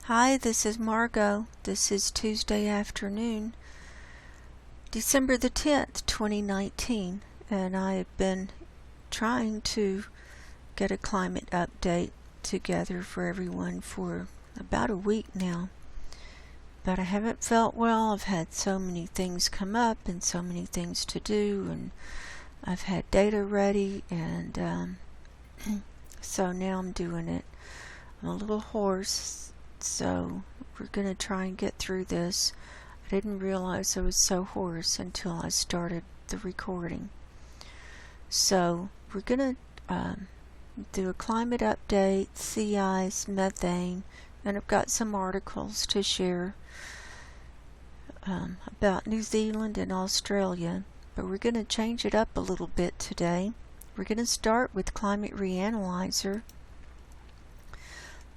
Hi, this is Margo. This is Tuesday afternoon, December the 10th, 2019, and I have been trying to get a climate update together for everyone for about a week now. But I haven't felt well. I've had so many things come up and so many things to do, and I've had data ready, and so now I'm doing it. I'm a little hoarse. So we're going to try and get through this. I didn't realize I was so hoarse until I started the recording. So we're going to do a climate update, sea ice, methane, and I've got some articles to share about New Zealand and Australia. But we're going to change it up a little bit today. We're going to start with Climate Reanalyzer.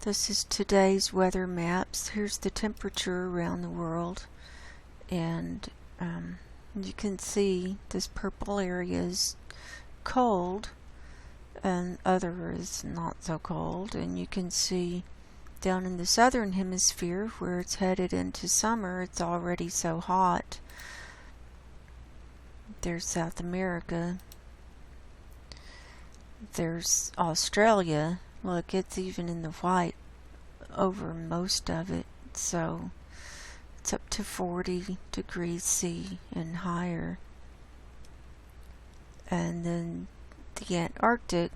This is today's weather maps. Here's the temperature around the world, and you can see this purple area is cold and other is not so cold, and you can see down in the southern hemisphere where it's headed into summer, it's already so hot. There's South America. There's Australia. Look, it's even in the white over most of it, so it's up to 40 degrees C and higher. And then the Antarctic,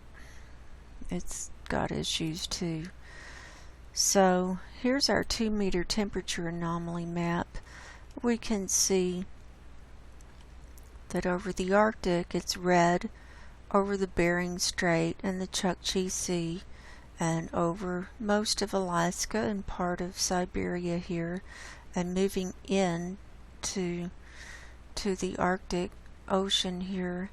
it's got issues too. So here's our 2-meter temperature anomaly map. We can see that over the Arctic it's red, over the Bering Strait and the Chukchi Sea, and over most of Alaska and part of Siberia here, and moving in to the Arctic Ocean here.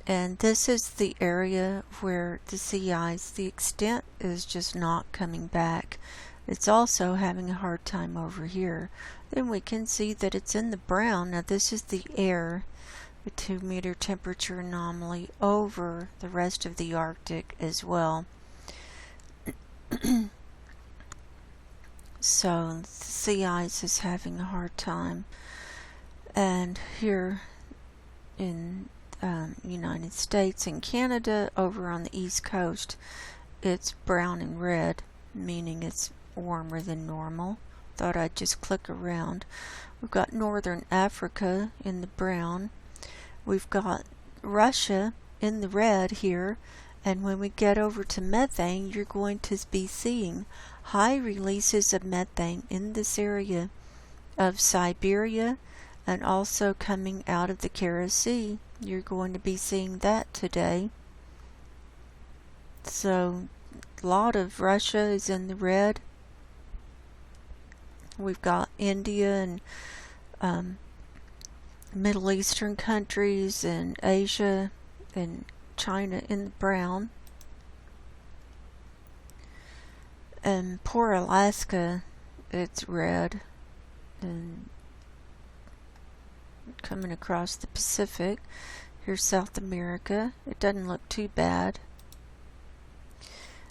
And this is the area where the sea ice, the extent is just not coming back. It's also having a hard time over here. Then we can see that it's in the brown. Now this is the air, the 2-meter temperature anomaly over the rest of the Arctic as well. So the sea ice is having a hard time. And here in United States and Canada, over on the East Coast, it's brown and red, meaning it's warmer than normal. Thought I'd just click around. We've got Northern Africa in the brown. We've got Russia in the red here, and when we get over to methane, you're going to be seeing high releases of methane in this area of Siberia and also coming out of the Kara Sea. You're going to be seeing that today. So a lot of Russia is in the red. We've got India and Middle Eastern countries and Asia and China in the brown. And poor Alaska, it's red. And coming across the Pacific, here's South America. It doesn't look too bad.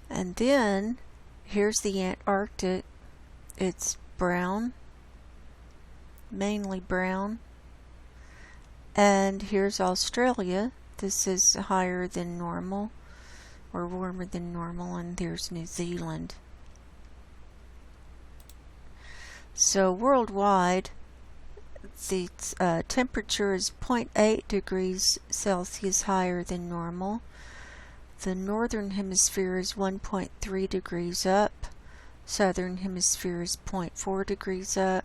And then here's the Antarctic. It's brown, mainly brown. And here's Australia. This is higher than normal, or warmer than normal, and there's New Zealand. So worldwide, the temperature is 0.8 degrees Celsius higher than normal. The northern hemisphere is 1.3 degrees up. Southern hemisphere is 0.4 degrees up.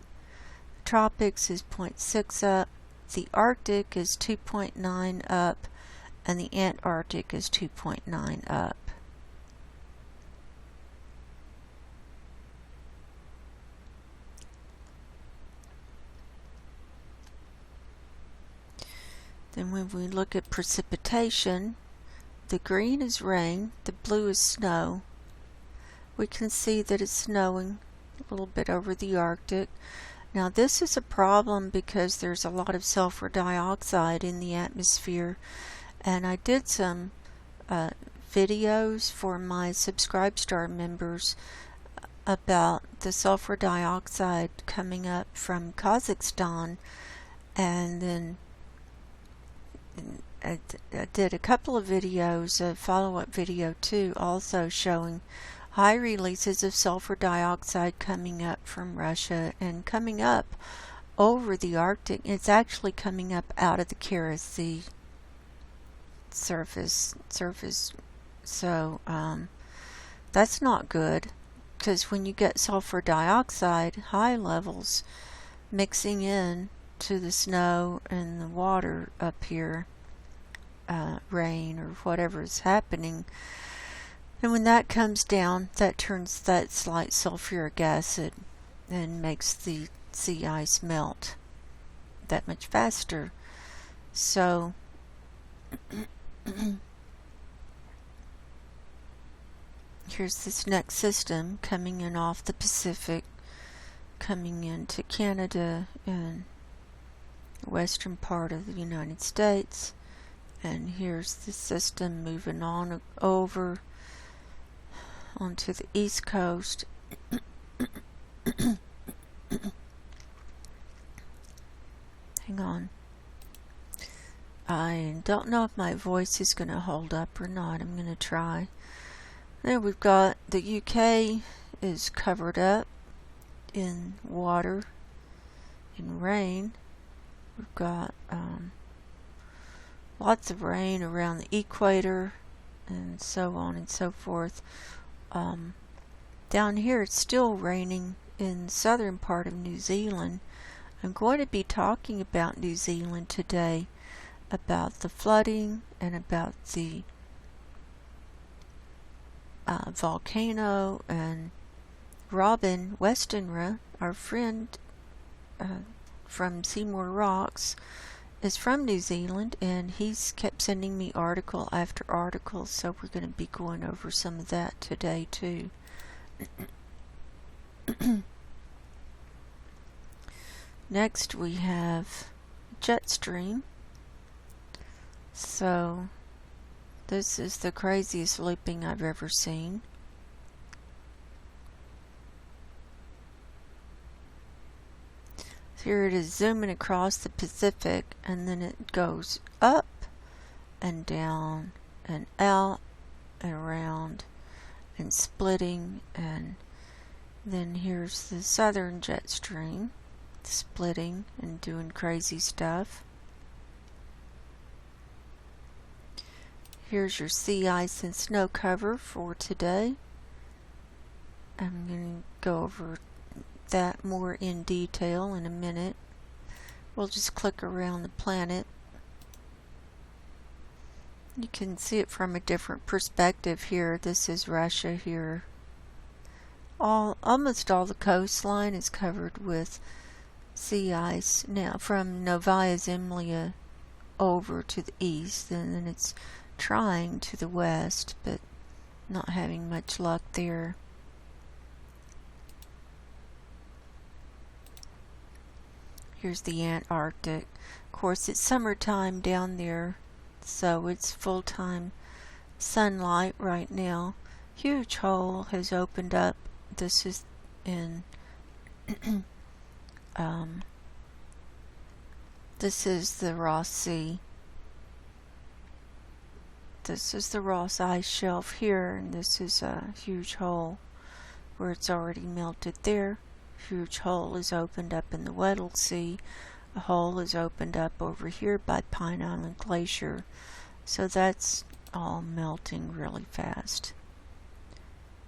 The tropics is 0.6 up. The Arctic is 2.9 up, and the Antarctic is 2.9 up. Then when we look at precipitation, the green is rain, the blue is snow. We can see that it's snowing a little bit over the Arctic. Now this is a problem because there's a lot of sulfur dioxide in the atmosphere, and I did some videos for my Subscribe Star members about the sulfur dioxide coming up from Kazakhstan, and then I did a couple of videos, a follow-up video too, also showing high releases of sulfur dioxide coming up from Russia and coming up over the Arctic. It's actually coming up out of the Kara Sea surface. So that's not good, because when you get sulfur dioxide high levels mixing in to the snow and the water up here, rain or whatever is happening, and when that comes down, that turns that slight sulfuric acid and makes the sea ice melt that much faster. So here's this next system coming in off the Pacific, coming into Canada and the western part of the United States. And here's the system moving on over onto the east coast. Hang on. I don't know if my voice is going to hold up or not. I'm going to try. There we've got the UK is covered up in water, in rain. We've got lots of rain around the equator and so on and so forth. Down here it's still raining in the southern part of New Zealand. I'm going to be talking about New Zealand today, about the flooding and about the volcano. And Robin Westenra, our friend from Seymour Rocks, is from New Zealand, and he's kept sending me article after article, so we're going to be going over some of that today too. Next we have jet stream. So this is the craziest looping I've ever seen. Here it is zooming across the Pacific, and then it goes up and down and out and around and splitting, and then here's the southern jet stream splitting and doing crazy stuff. Here's your sea ice and snow cover for today. I'm going to go over that more in detail in a minute. We'll just click around the planet. You can see it from a different perspective here. This is Russia here. Almost all the coastline is covered with sea ice now, from Novaya Zemlya over to the east, and then it's trying to the west, but not having much luck there. Here's the Antarctic. Of course, it's summertime down there, so it's full-time sunlight right now. Huge hole has opened up. This is in this is the Ross Sea. This is the Ross ice shelf here, and this is a huge hole where it's already melted there. Huge hole is opened up in the Weddell Sea. A hole is opened up over here by Pine Island Glacier. So that's all melting really fast.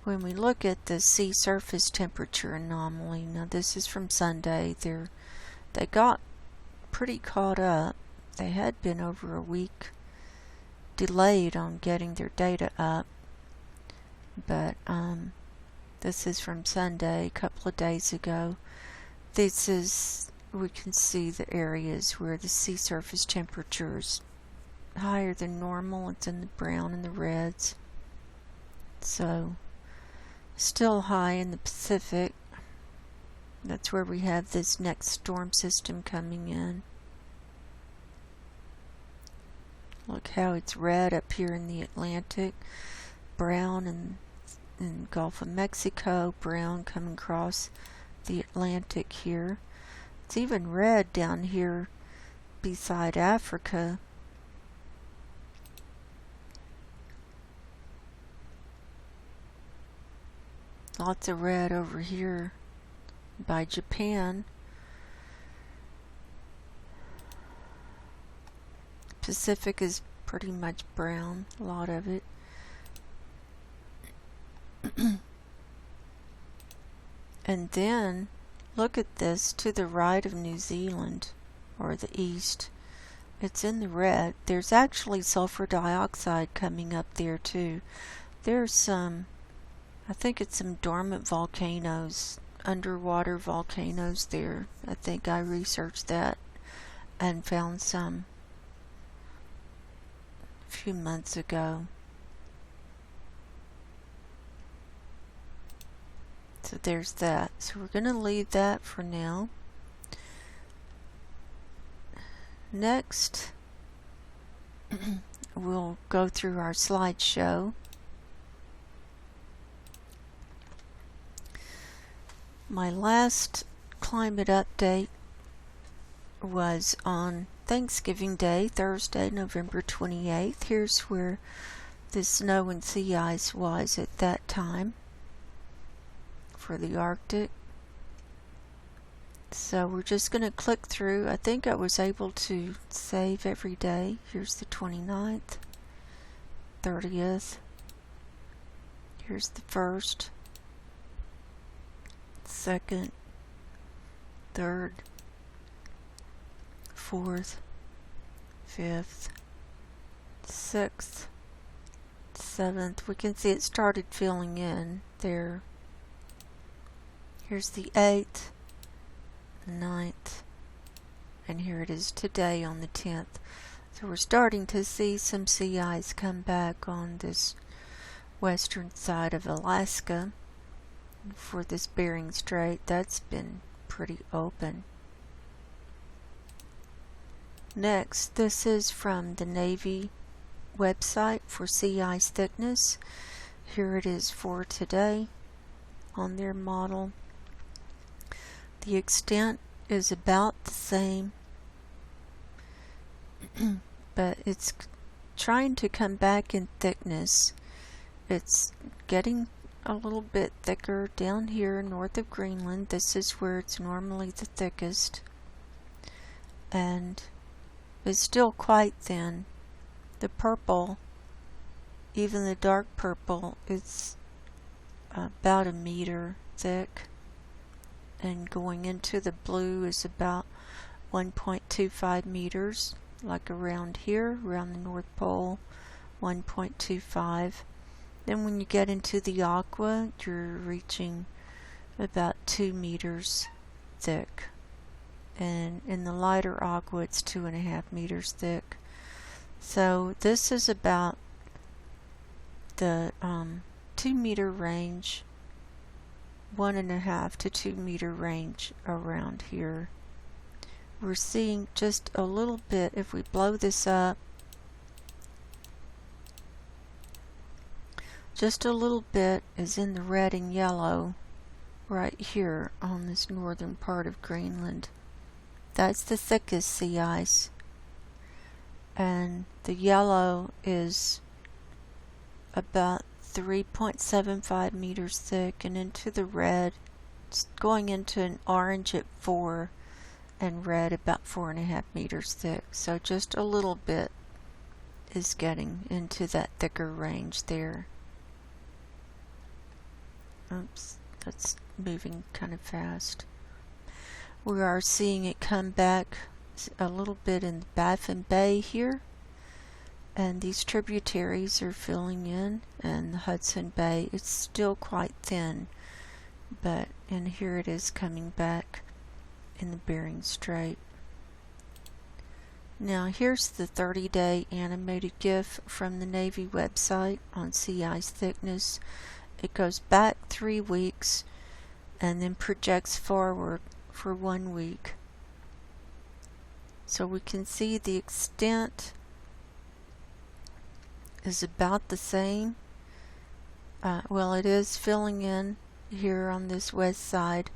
When we look at the sea surface temperature anomaly, now this is from Sunday, they got pretty caught up. They had been over a week delayed on getting their data up, but this is from Sunday, a couple of days ago. This is, we can see the areas where the sea surface temperature is higher than normal. It's in the brown and the reds. So still high in the Pacific. That's where we have this next storm system coming in. Look how it's red up here in the Atlantic, brown and in Gulf of Mexico, brown coming across the Atlantic here. It's even red down here beside Africa. Lots of red over here by Japan. Pacific is pretty much brown, a lot of it. And then look at this to the right of New Zealand, or the east. It's in the red. There's actually sulfur dioxide coming up there too. There's some, I think it's some dormant volcanoes, underwater volcanoes there. I think I researched that and found some a few months ago. So there's that. So we're going to leave that for now. Next, we'll go through our slideshow. My last climate update was on Thanksgiving Day, Thursday, November 28th. Here's where the snow and sea ice was at that time for the Arctic. So we're just going to click through. I think I was able to save every day. Here's the 29th, 30th. Here's the 1st, 2nd, 3rd, 4th, 5th, 6th, 7th. We can see it started filling in there. Here's the 8th, 9th, and here it is today on the 10th. So we're starting to see some sea ice come back on this western side of Alaska. For this Bering Strait, that's been pretty open. Next, this is from the Navy website for sea ice thickness. Here it is for today on their model. The extent is about the same, but it's trying to come back in thickness. It's getting a little bit thicker down here north of Greenland. This is where it's normally the thickest, and it's still quite thin. The purple, even the dark purple, is about a meter thick, and going into the blue is about 1.25 meters, like around here, around the North Pole, 1.25. Then when you get into the aqua, you're reaching about 2 meters thick. And in the lighter aqua, it's 2.5 meters thick. So this is about the 2 meter range, 1.5 to 2 meter range around here. We're seeing just a little bit. If we blow this up, just a little bit is in the red and yellow right here on this northern part of Greenland. That's the thickest sea ice. And the yellow is about 3.75 meters thick, and into the red, it's going into an orange at 4, and red about 4.5 meters thick. So just a little bit is getting into that thicker range there. Oops, that's moving kind of fast. We are seeing it come back a little bit in the Baffin Bay here, and these tributaries are filling in, and the Hudson Bay, it's still quite thin, but and here it is coming back in the Bering Strait. Now here's the 30-day animated GIF from the Navy website on sea ice thickness. It goes back 3 weeks and then projects forward for 1 week. So we can see the extent is about the same, well, it is filling in here on this west side,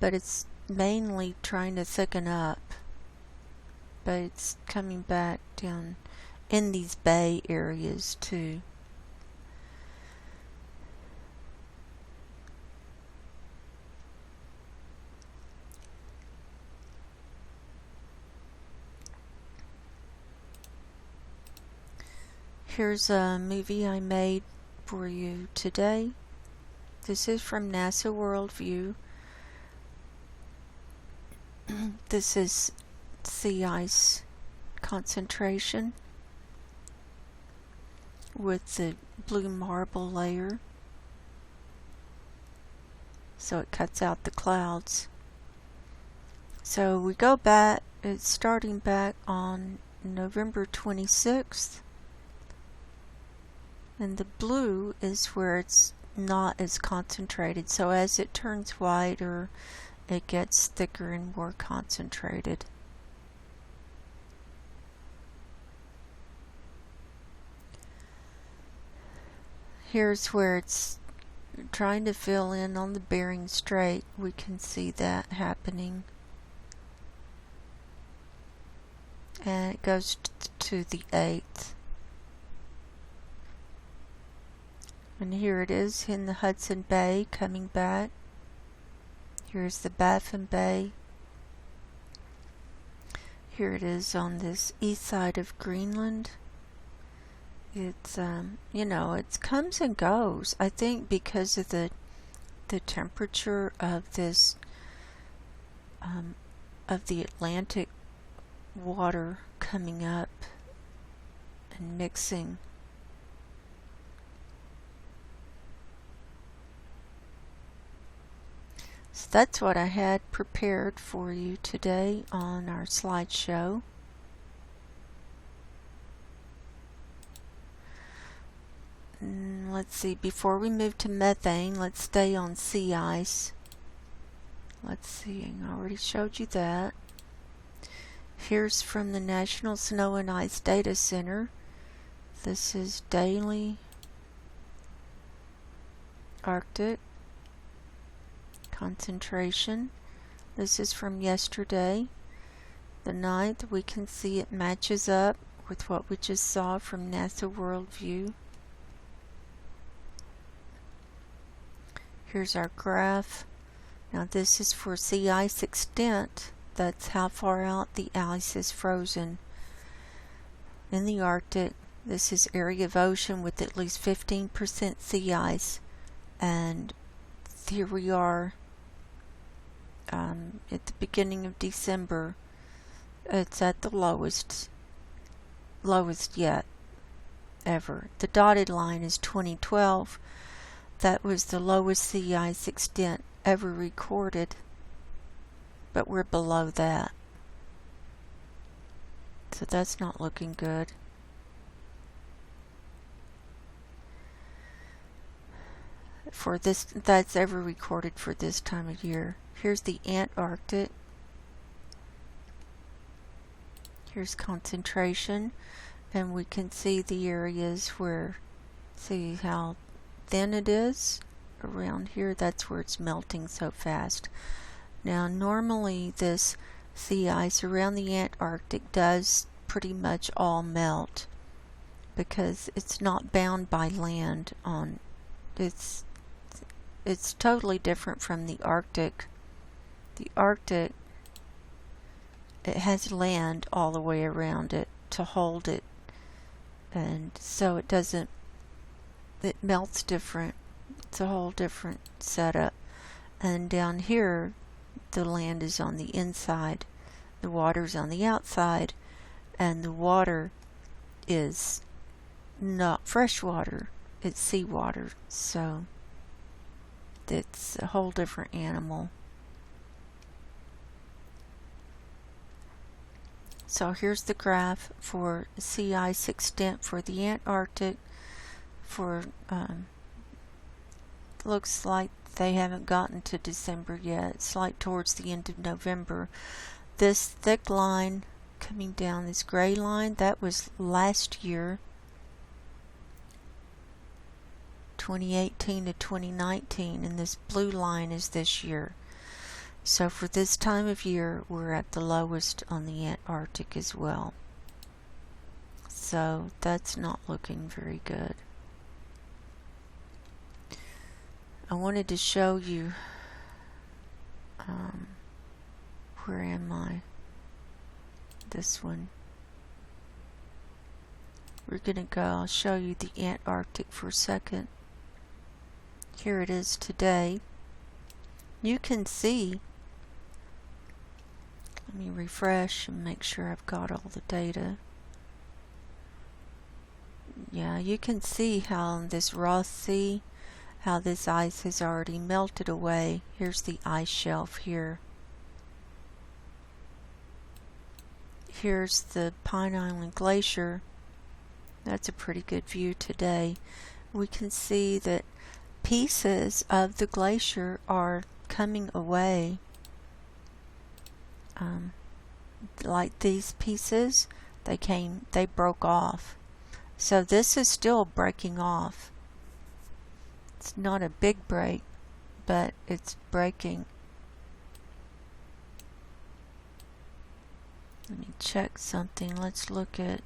but it's mainly trying to thicken up. But it's coming back down in these bay areas too. Here's a movie I made for you today. This is from NASA Worldview. This is sea ice concentration with the blue marble layer, so it cuts out the clouds. So we go back, it's starting back on November 26th, and the blue is where it's not as concentrated, so as it turns whiter it gets thicker and more concentrated. Here's where it's trying to fill in on the Bering Strait. We can see that happening. And it goes to the 8th. And here it is in the Hudson Bay coming back. Here's the Baffin Bay. Here it is on this east side of Greenland. It's, you know, it comes and goes. I think because of the temperature of this, of the Atlantic water coming up and mixing. So that's what I had prepared for you today on our slideshow. Let's see, before we move to methane, let's stay on sea ice. Let's see, I already showed you that. Here's from the National Snow and Ice Data Center. This is daily Arctic concentration. This is from yesterday, the 9th. We can see it matches up with what we just saw from NASA Worldview. Here's our graph. Now this is for sea ice extent. That's how far out the ice is frozen in the Arctic. This is area of ocean with at least 15% sea ice. And here we are at the beginning of December. It's at the lowest yet ever. The dotted line is 2012. That was the lowest sea ice extent ever recorded, but we're below that. So that's not looking good. For this, that's ever recorded for this time of year. Here's the Antarctic. Here's concentration, and we can see the areas where, see how thin it is around here. That's where it's melting so fast. Now normally this sea ice around the Antarctic does pretty much all melt because it's not bound by land on it's totally different from the Arctic. The Arctic, it has land all the way around it to hold it, and so it doesn't, it melts different. It's a whole different setup. And down here the land is on the inside, the water's on the outside, and the water is not fresh water, it's seawater, so it's a whole different animal. So here's the graph for sea ice extent for the Antarctic. For looks like they haven't gotten to December yet. It's like towards the end of November. This thick line coming down, this gray line, that was last year, 2018 to 2019, and this blue line is this year. So for this time of year, we're at the lowest on the Antarctic as well. So that's not looking very good. I wanted to show you, where am I? This one. We're going to go, I'll show you the Antarctic for a second. Here it is today. You can see, let me refresh and make sure I've got all the data. Yeah, you can see how in this Ross Sea, how this ice has already melted away. Here's the ice shelf here. Here's the Pine Island Glacier. That's a pretty good view today. We can see that pieces of the glacier are coming away. Like these pieces, they broke off. So this is still breaking off. It's not a big break, but it's breaking. Let me check something. Let's look at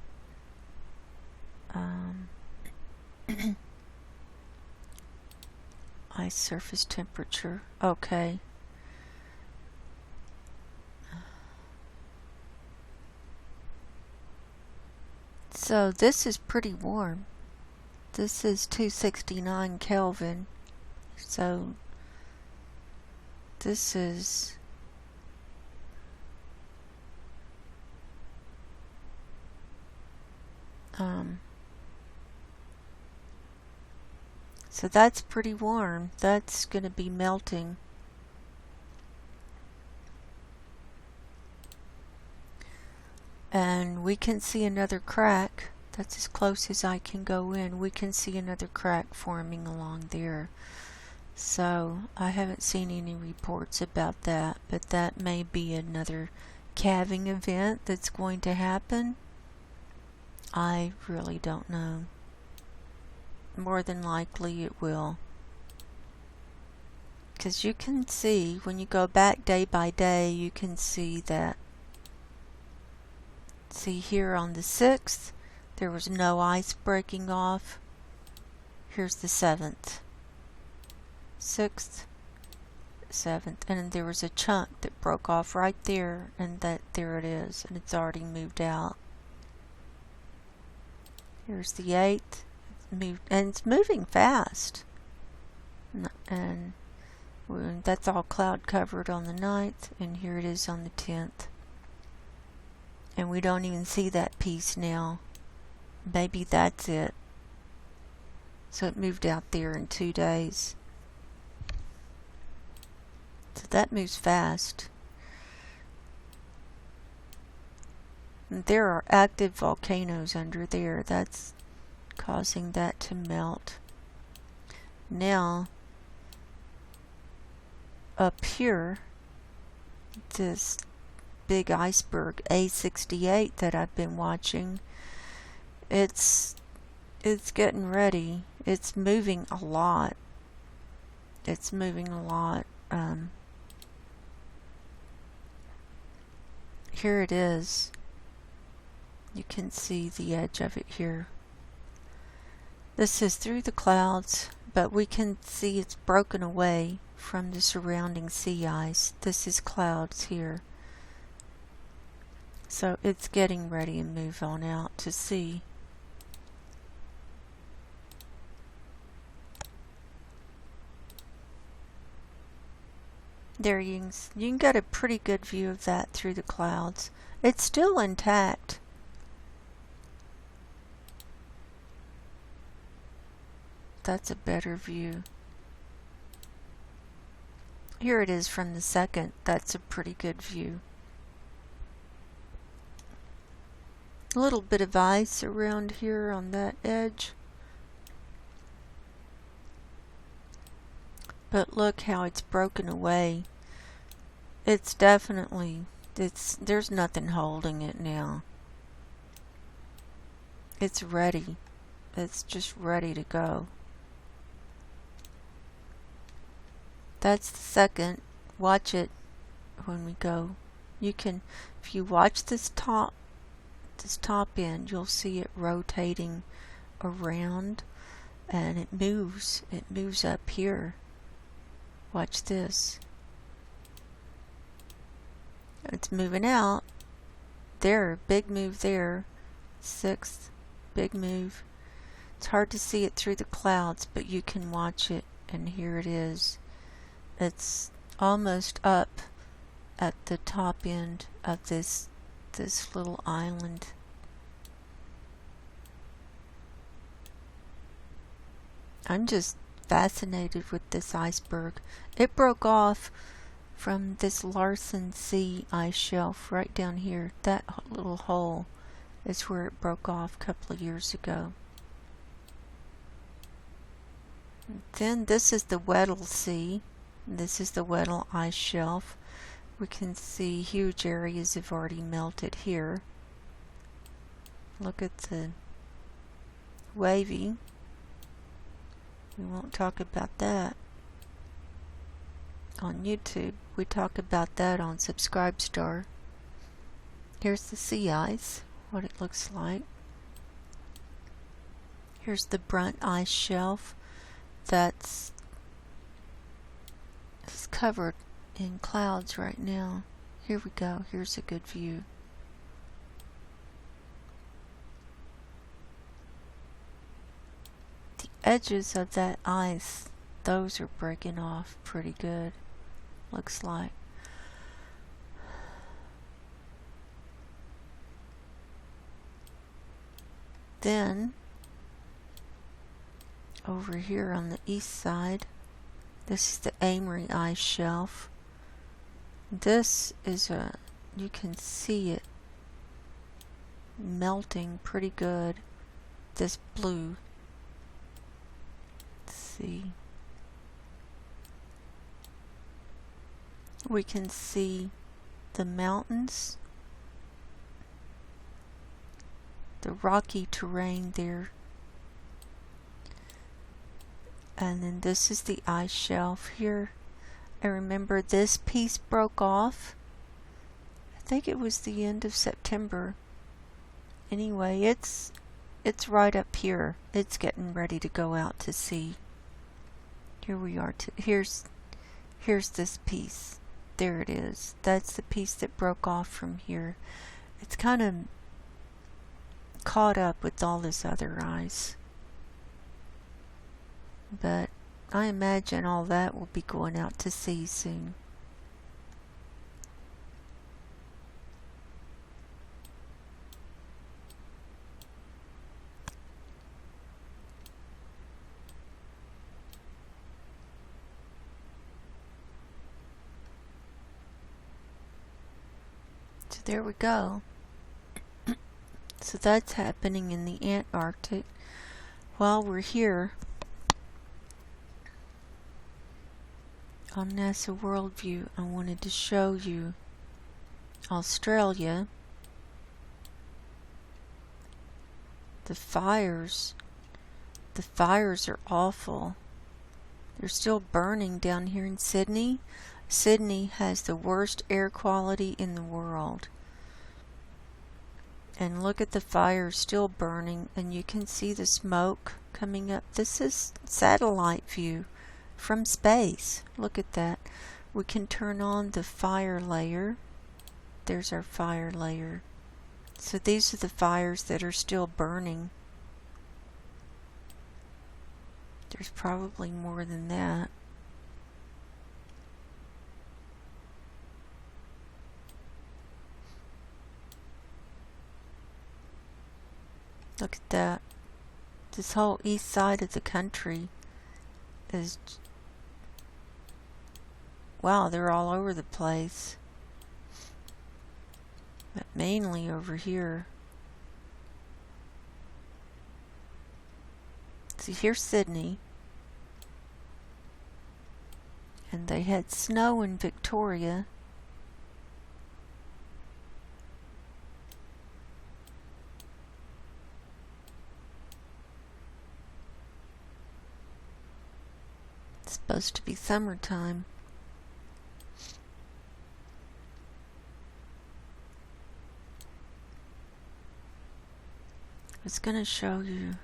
ice surface temperature. Okay. So this is pretty warm. This is 269 Kelvin. So this is so that's pretty warm. That's going to be melting. And we can see another crack. That's as close as I can go in. We can see another crack forming along there. So I haven't seen any reports about that, but that may be another calving event that's going to happen. I really don't know. More than likely it will. Because you can see, when you go back day by day, you can see that. See here on the 6th, there was no ice breaking off. Here's the 7th. 6th, 7th, and there was a chunk that broke off right there, and there it is, and it's already moved out. Here's the 8th, moved, and it's moving fast. And that's all cloud covered on the 9th, and here it is on the 10th. And we don't even see that piece now. Maybe that's it. So it moved out there in 2 days. So that moves fast. And there are active volcanoes under there. That's causing that to melt. Now, up here, this big iceberg A68 that I've been watching, it's getting ready. It's moving a lot. It's moving a lot. Here it is. You can see the edge of it here. This is through the clouds, but we can see it's broken away from the surrounding sea ice. This is clouds here. So it's getting ready to move on out to sea. There you can get a pretty good view of that through the clouds. It's still intact. That's a better view. Here it is from the 2nd. That's a pretty good view. A little bit of ice around here on that edge. But look how it's broken away. It's definitely, there's nothing holding it now. It's ready. It's just ready to go. That's the second. Watch it when we go. You can, if you watch this top end, you'll see it rotating around, and it moves up here. Watch this. It's moving out. There, big move there. Sixth, big move. It's hard to see it through the clouds, but you can watch it, and here it is. It's almost up at the top end of this little island. I'm just fascinated with this iceberg. It broke off from this Larsen Sea ice shelf right down here. That little hole is where it broke off a couple of years ago. Then this is the Weddell Sea. This is the Weddell ice shelf. We can see huge areas have already melted here. Look at the wavy. We won't talk about that on YouTube. We talk about that on Subscribestar. Here's the sea ice, what it looks like. Here's the Brunt ice shelf that's covered in clouds right now. Here we go. Here's a good view. The edges of that ice, those are breaking off pretty good, looks like. Then over here on the east side, this is the Amory ice shelf. This is you can see it melting pretty good. This blue. Let's see. We can see the mountains, the rocky terrain there. And then this is the ice shelf here. I remember this piece broke off. I think it was the end of September. Anyway, it's right up here. It's getting ready to go out to sea. Here we are. Here's this piece. There it is. That's the piece that broke off from here. It's kind of caught up with all this other ice. But I imagine all that will be going out to sea soon. So there we go. So that's happening in the Antarctic. While we're here on NASA Worldview, I wanted to show you Australia. The fires are awful. They're still burning down here in Sydney. Sydney has the worst air quality in the world. And look at the fires still burning, and you can see the smoke coming up. This is satellite view from space. Look at that. We can turn on the fire layer. There's our fire layer. So these are the fires that are still burning. There's probably more than that. Look at that. This whole east side of the country is, wow, they're all over the place. But mainly over here. See, here's Sydney. And they had snow in Victoria. It's supposed to be summertime. I was going to show you.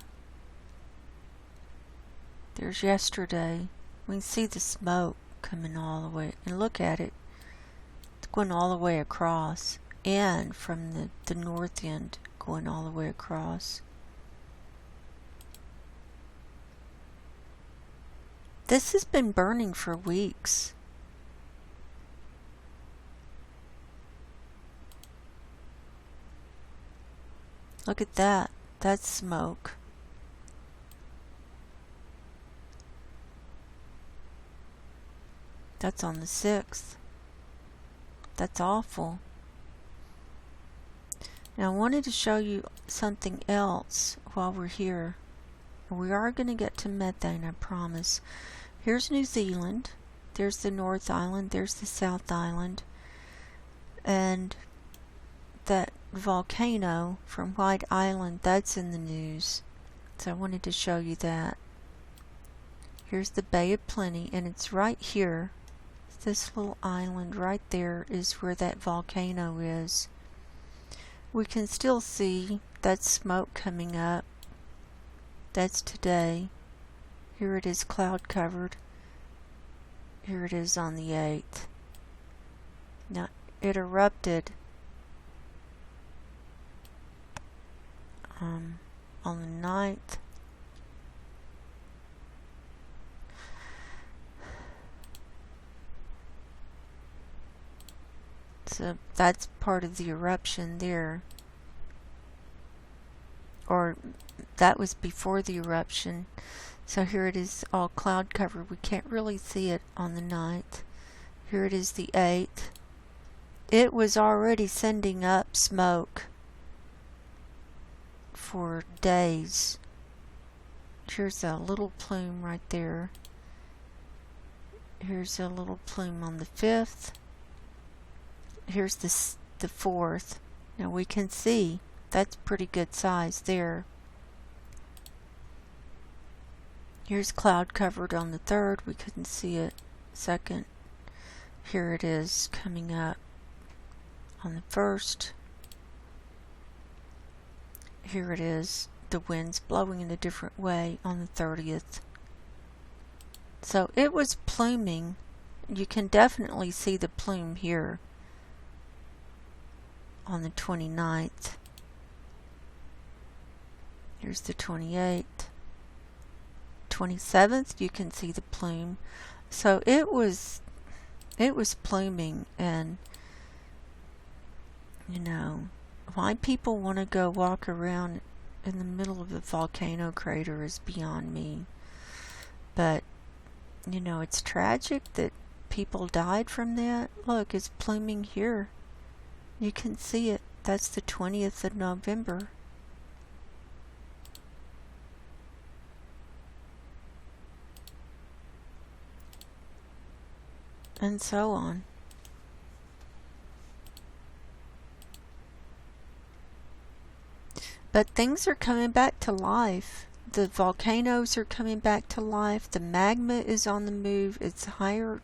There's yesterday. We can see the smoke coming all the way. And look at it. It's going all the way across. And from the north end going all the way across. This has been burning for weeks. Look at that. That's smoke. That's on the 6th. That's awful. Now I wanted to show you something else while we're here. We are going to get to methane, I promise. Here's New Zealand. There's the North Island. There's the South Island. And that volcano from White Island, that's in the news. So I wanted to show you that. Here's the Bay of Plenty, and it's right here. This little island right there is where that volcano is. We can still see that smoke coming up. That's today. Here it is cloud covered. Here it is on the 8th. Now it erupted on the 9th. So that's part of the eruption there. Or that was before the eruption. So here it is all cloud covered. We can't really see it on the 9th. Here it is the 8th. It was already sending up smoke for days. Here's a little plume right there. Here's a little plume on the 5th. Here's the 4th. Now we can see that's pretty good size there. Here's cloud covered on the 3rd. We couldn't see it. 2nd. Here it is coming up on the 1st. Here it is. The wind's blowing in a different way on the 30th. So it was pluming. You can definitely see the plume here on the 29th. Here's the 28th. 27th, you can see the plume. So it was pluming, and you know, why people want to go walk around in the middle of a volcano crater is beyond me. But you know, it's tragic that people died from that. Look, it's pluming here. You can see it. That's the 20th of November. And so on. But things are coming back to life. The volcanoes are coming back to life. The magma is on the move. It's higher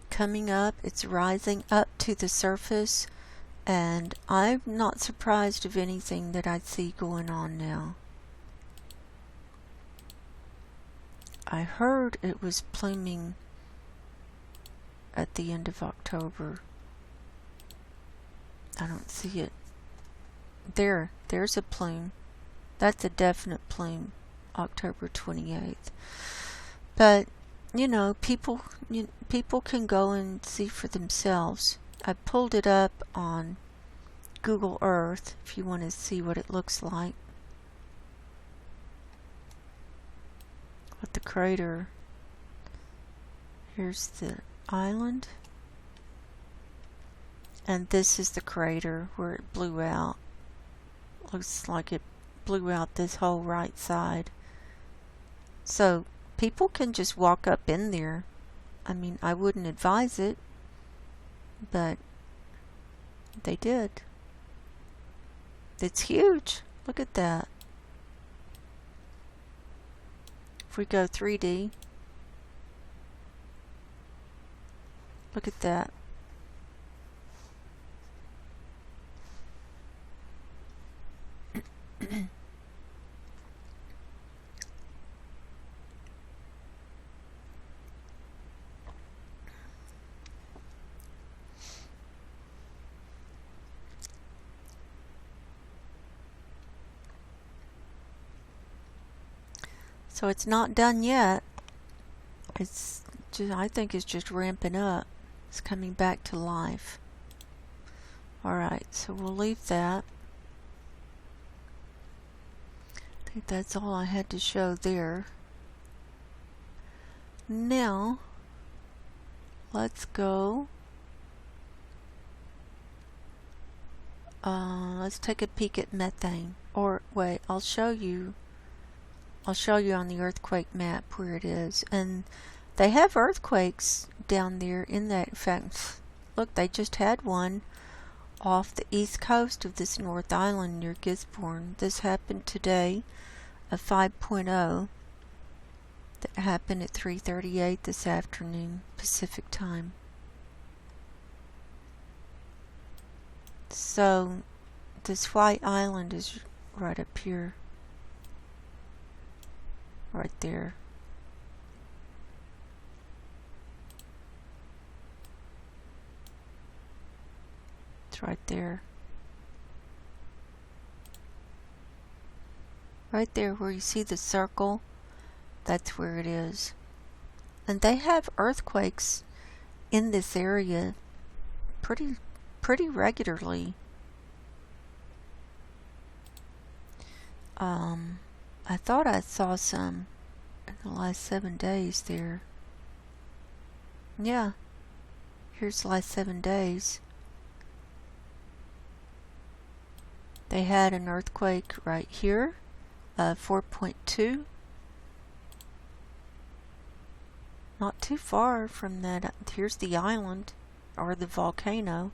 coming up. It's rising up to the surface. And I'm not surprised of anything that I see going on now. I heard it was pluming at the end of October. I don't see it. There's a plume. That's a definite plume. October 28th. But, you know, people can go and see for themselves. I pulled it up on Google Earth if you want to see what it looks like. With the crater. Here's the island. And this is the crater where it blew out. Looks like it blew out this whole right side. So people can just walk up in there. I mean, I wouldn't advise it, but they did. It's huge. Look at that. If we go 3D, look at that. So it's not done yet. It's just, I think it's just ramping up. It's coming back to life. Alright, so we'll leave that. I think that's all I had to show there. Now, let's go. Let's take a peek at methane. Or wait, I'll show you on the earthquake map where it is. And they have earthquakes down there in that. In fact, look, they just had one off the east coast of this North Island near Gisborne. This happened today, a 5.0 that happened at 3:38 this afternoon Pacific time. So this white island is right up here. Right there. It's right there. Right there where you see the circle, that's where it is. And they have earthquakes in this area pretty regularly. I thought I saw some in the last 7 days there. Yeah, here's the last 7 days. They had an earthquake right here, 4.2. Not too far from that. Here's the island, or the volcano.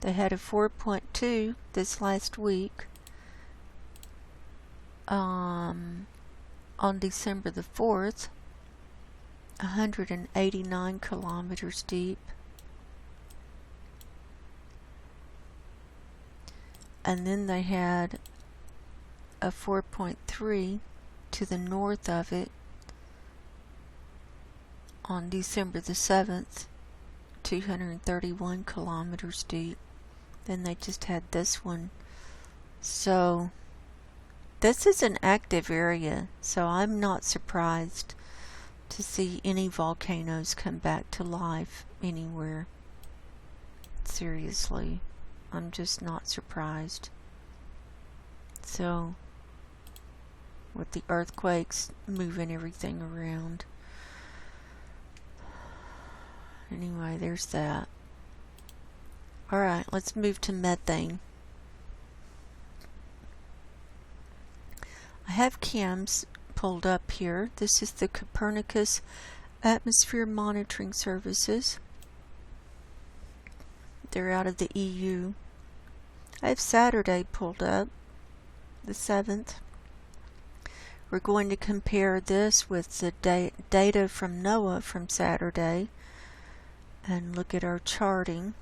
They had a 4.2 this last week. On December the 4th, 189 kilometers deep. And then they had a 4.3 to the north of it on December the 7th, 231 kilometers deep. Then they just had this one. So this is an active area, so I'm not surprised to see any volcanoes come back to life anywhere. Seriously, I'm just not surprised. So, with the earthquakes moving everything around. Anyway, there's that. Alright, let's move to methane. I have CAMS pulled up here. This is the Copernicus Atmosphere Monitoring Services. They're out of the EU. I have Saturday pulled up, the 7th. We're going to compare this with the data from NOAA from Saturday and look at our charting.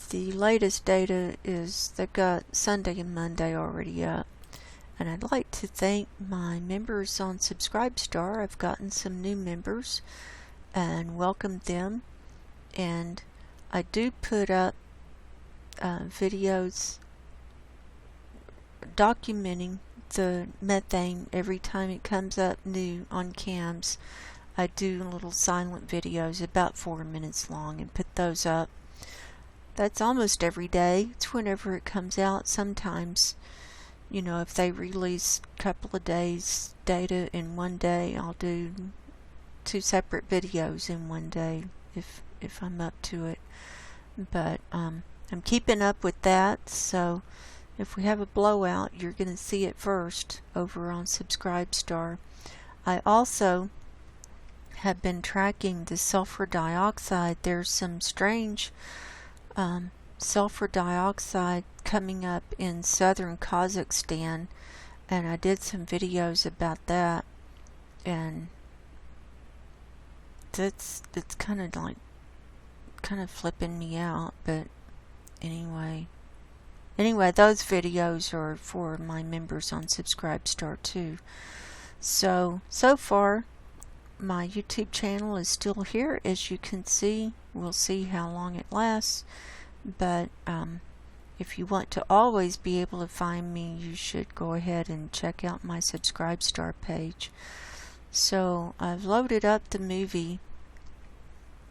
The latest data is they've got Sunday and Monday already up. And I'd like to thank my members on Subscribestar. I've gotten some new members and welcomed them. And I do put up videos documenting the methane every time it comes up new on CAMS. I do little silent videos about 4 minutes long and put those up. That's almost every day. It's whenever it comes out. Sometimes, you know, if they release a couple of days data in one day, I'll do 2 separate videos in one day if I'm up to it. But I'm keeping up with that, so if we have a blowout, you're going to see it first over on Subscribestar. I also have been tracking the sulfur dioxide. There's some strange sulfur dioxide coming up in southern Kazakhstan, and I did some videos about that. and it's kind of flipping me out. But anyway, those videos are for my members on Subscribestar too. So far my YouTube channel is still here, as you can see. We'll see how long it lasts, but if you want to always be able to find me, you should go ahead and check out my Subscribestar page. So I've loaded up the movie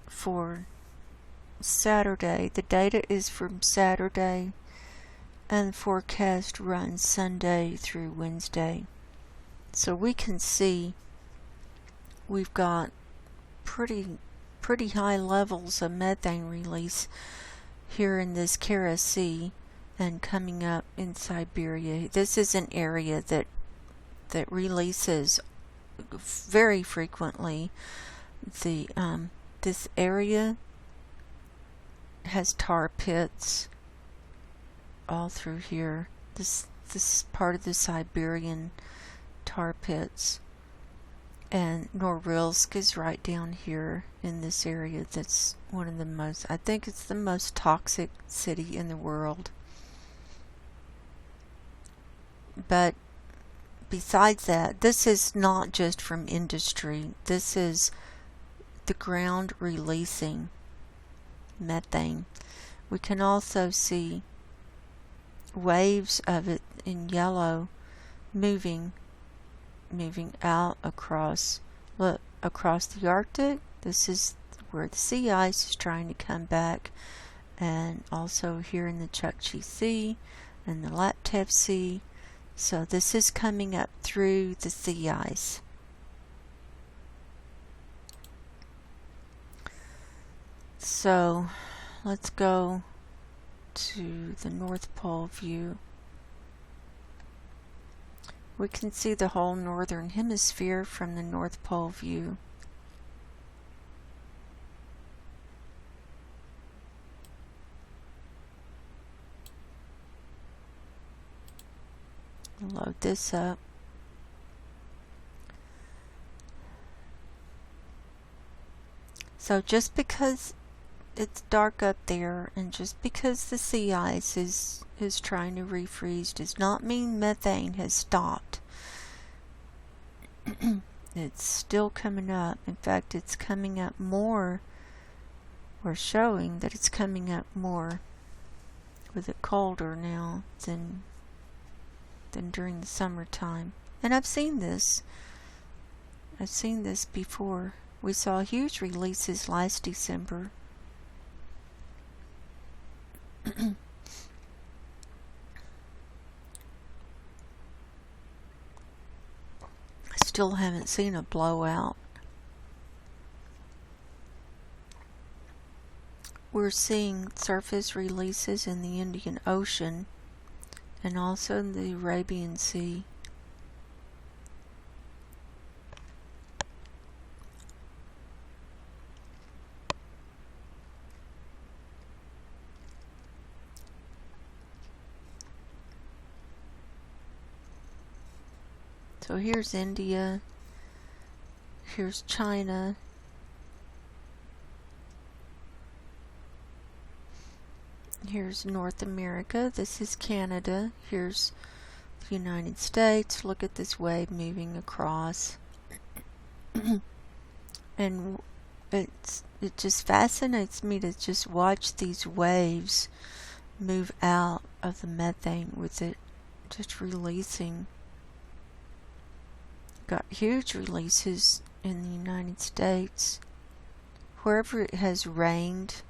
for Saturday. The data is from Saturday, and the forecast runs Sunday through Wednesday. So we can see we've got pretty high levels of methane release here in this Kara Sea and coming up in Siberia. This is an area that releases very frequently. This area has tar pits all through here. This is part of the Siberian tar pits. And Norilsk is right down here in this area. That's one of the most, I think it's the most toxic city in the world. But besides that, this is not just from industry. This is the ground releasing methane. We can also see waves of it in yellow moving out across the Arctic. This is where the sea ice is trying to come back, and also here in the Chukchi Sea and the Laptev Sea. So this is coming up through the sea ice. So let's go to the North Pole view. We can see the whole northern hemisphere from the North Pole view. Load this up. So just because it's dark up there, and just because the sea ice is trying to refreeze, does not mean methane has stopped. It's still coming up. In fact, it's coming up more, or showing that it's coming up more with it colder now than during the summertime. And I've seen this before. We saw huge releases last December. I still haven't seen a blowout. We're seeing surface releases in the Indian Ocean and also in the Arabian Sea. So here's India, here's China, here's North America, this is Canada, here's the United States. Look at this wave moving across. And it just fascinates me to just watch these waves move out of the methane with it just releasing. Got huge releases in the United States. Wherever it has rained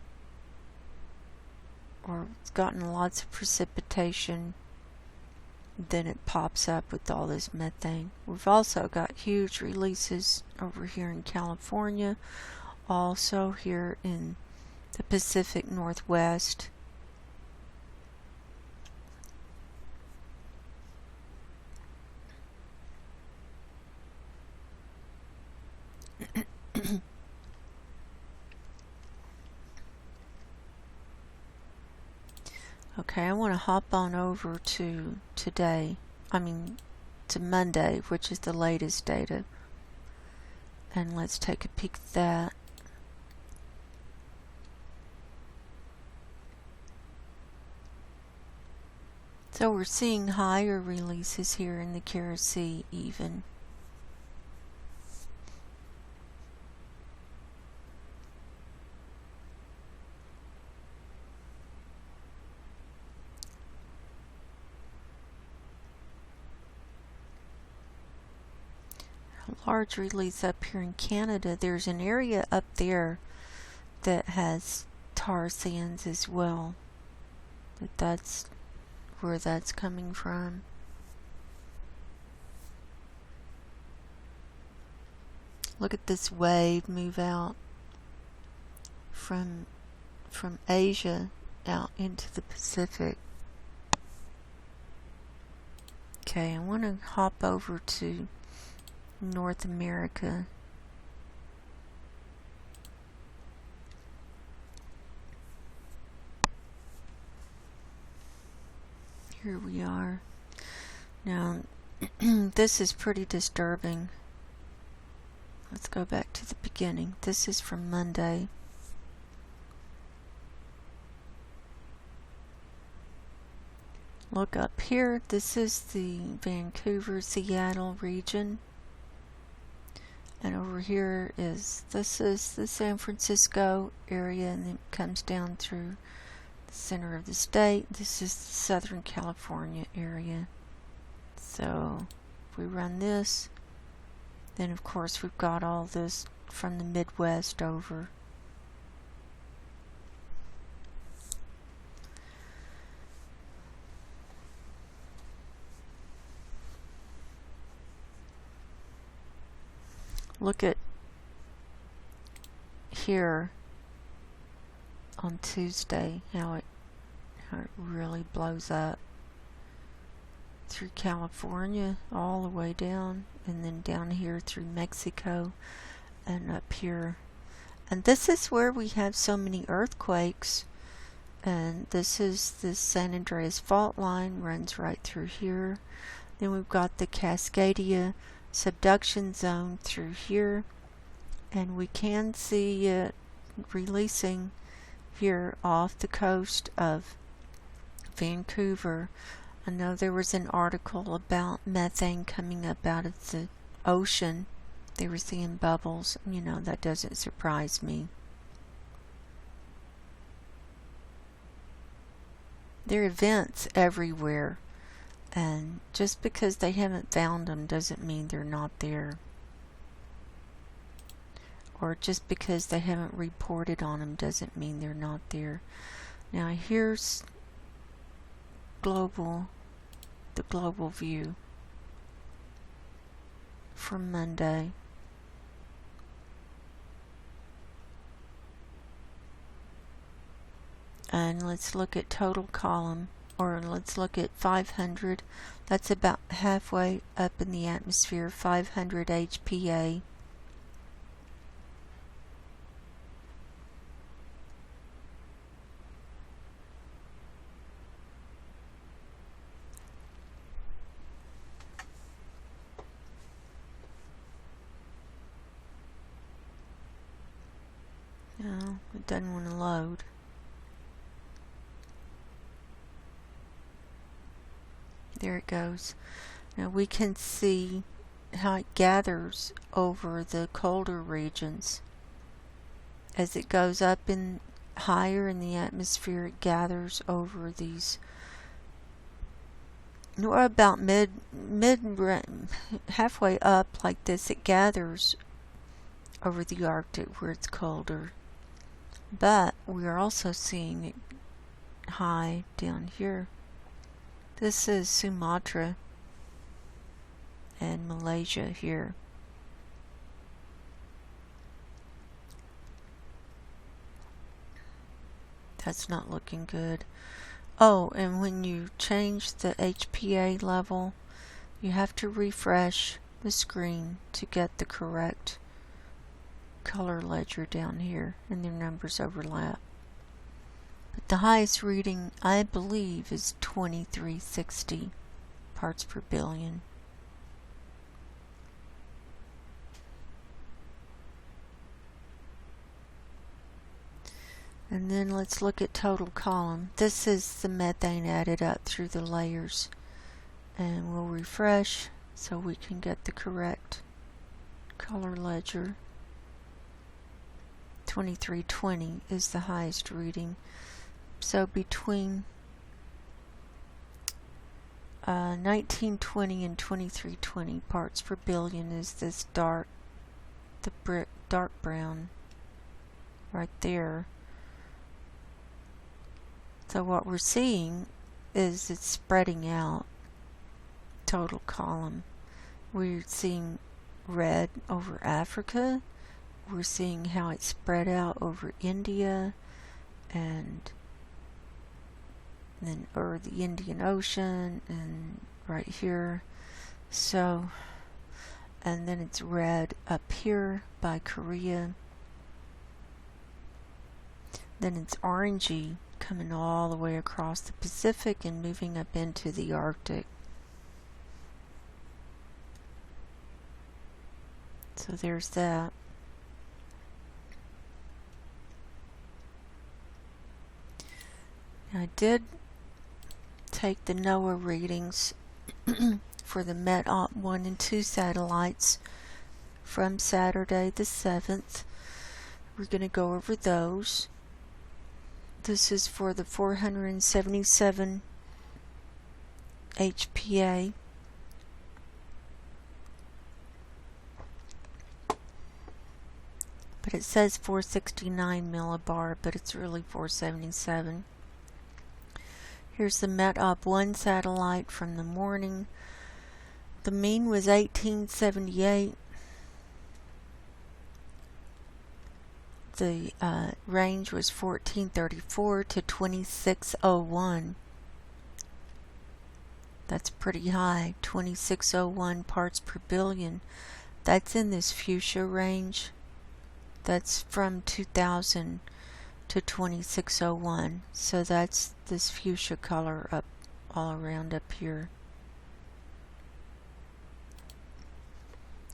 or it's gotten lots of precipitation, then it pops up with all this methane. We've also got huge releases over here in California, also here in the Pacific Northwest. Okay, I want to hop on over to today. To Monday, which is the latest data. And let's take a peek at that. So we're seeing higher releases here in the Kara Sea even. A large release up here in Canada. There's an area up there that has tar sands as well. That's where that's coming from. Look at this wave move out from Asia out into the Pacific. Okay, I want to hop over to North America. Here we are. Now, this is pretty disturbing. Let's go back to the beginning. This is from Monday. Look up here. This is the Vancouver, Seattle region. And over here is, this is the San Francisco area, and it comes down through the center of the state. This is the Southern California area. So if we run this, then of course we've got all this from the Midwest over. Look at here on Tuesday how it really blows up through California all the way down, and then down here through Mexico and up here. And this is where we have so many earthquakes. And this is the San Andreas fault line, runs right through here. Then we've got the Cascadia subduction zone through here, and we can see it releasing here off the coast of Vancouver. I know there was an article about methane coming up out of the ocean. They were seeing bubbles. You know, that doesn't surprise me. There are events everywhere. And just because they haven't found them doesn't mean they're not there. Or just because they haven't reported on them doesn't mean they're not there. Now here's the global view from Monday. And let's look at total column. Or let's look at 500. That's about halfway up in the atmosphere, 500 HPA. No, it doesn't want to load. There it goes. Now we can see how it gathers over the colder regions. As it goes up in higher in the atmosphere, it gathers over these. Or about halfway up like this, it gathers over the Arctic where it's colder. But we are also seeing it high down here. This is Sumatra and Malaysia here. That's not looking good. Oh, and when you change the HPA level, you have to refresh the screen to get the correct color ledger down here, and their numbers overlap. But the highest reading, I believe, is 2360 parts per billion. And then let's look at total column. This is the methane added up through the layers. And we'll refresh so we can get the correct color ledger. 2320 is the highest reading. So between 1920 and 2320 parts per billion is this dark brown right there. So what we're seeing is it's spreading out. Total column. We're seeing red over Africa. We're seeing how it's spread out over India and then or the Indian Ocean and right here. So, and then it's red up here by Korea. Then it's orangey coming all the way across the Pacific and moving up into the Arctic. So there's that. I did take the NOAA readings for the METOP 1 and 2 satellites from Saturday the 7th. We're going to go over those. This is for the 477 HPA. But it says 469 millibar, but it's really 477. Here's the METOP 1 satellite from the morning. The mean was 1878. The range was 1434 to 2601. That's pretty high, 2601 parts per billion. That's in this fuchsia range. That's from 2000 to 2601. So that's this fuchsia color up all around up here.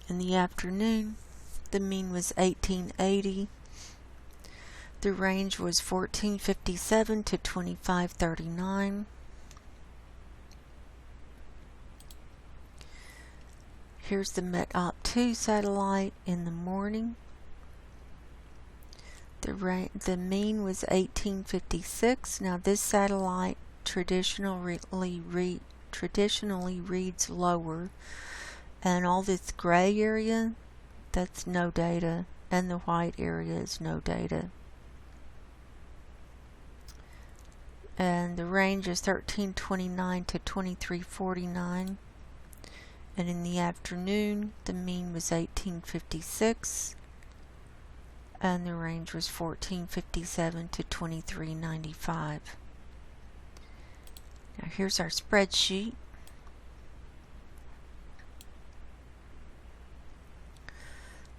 In the afternoon, the mean was 1880. The range was 1457 to 2539. Here's the METOP 2 satellite in the morning. The mean was 1856. Now this satellite traditionally reads lower, and all this gray area, that's no data, and the white area is no data. And the range is 1329 to 2349. And in the afternoon, the mean was 1856. And the range was 1457 to 2395. Now here's our spreadsheet.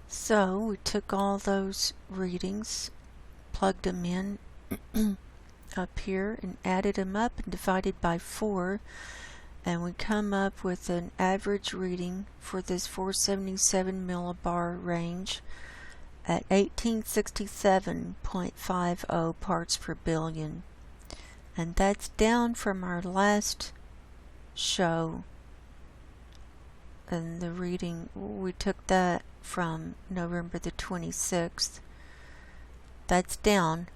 So we took all those readings, plugged them in up here and added them up and divided by 4, and we come up with an average reading for this 477 millibar range at 1867.50 parts per billion. And that's down from our last show. And the reading, we took that from November the 26th. That's down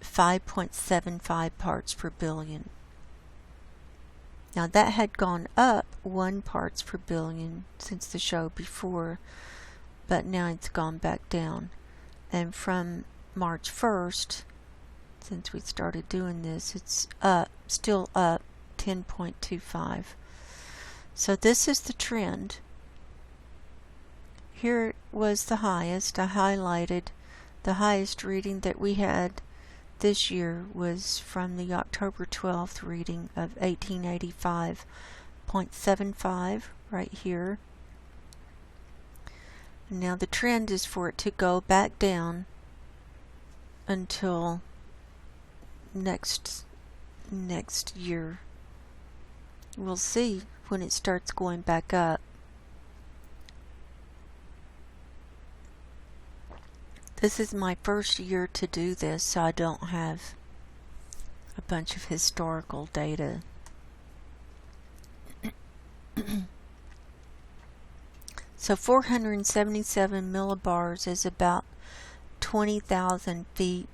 5.75 parts per billion. Now that had gone up 1 parts per billion since the show before, but now it's gone back down. And from March 1st, since we started doing this, it's up, still up 10.25. So this is the trend. Here was the highest. I highlighted the highest reading that we had this year was from the October 12th reading of 1885.75 right here. Now the trend is for it to go back down until next year. We'll see when it starts going back up. This is my first year to do this, so I don't have a bunch of historical data. So 477 millibars is about 20,000 feet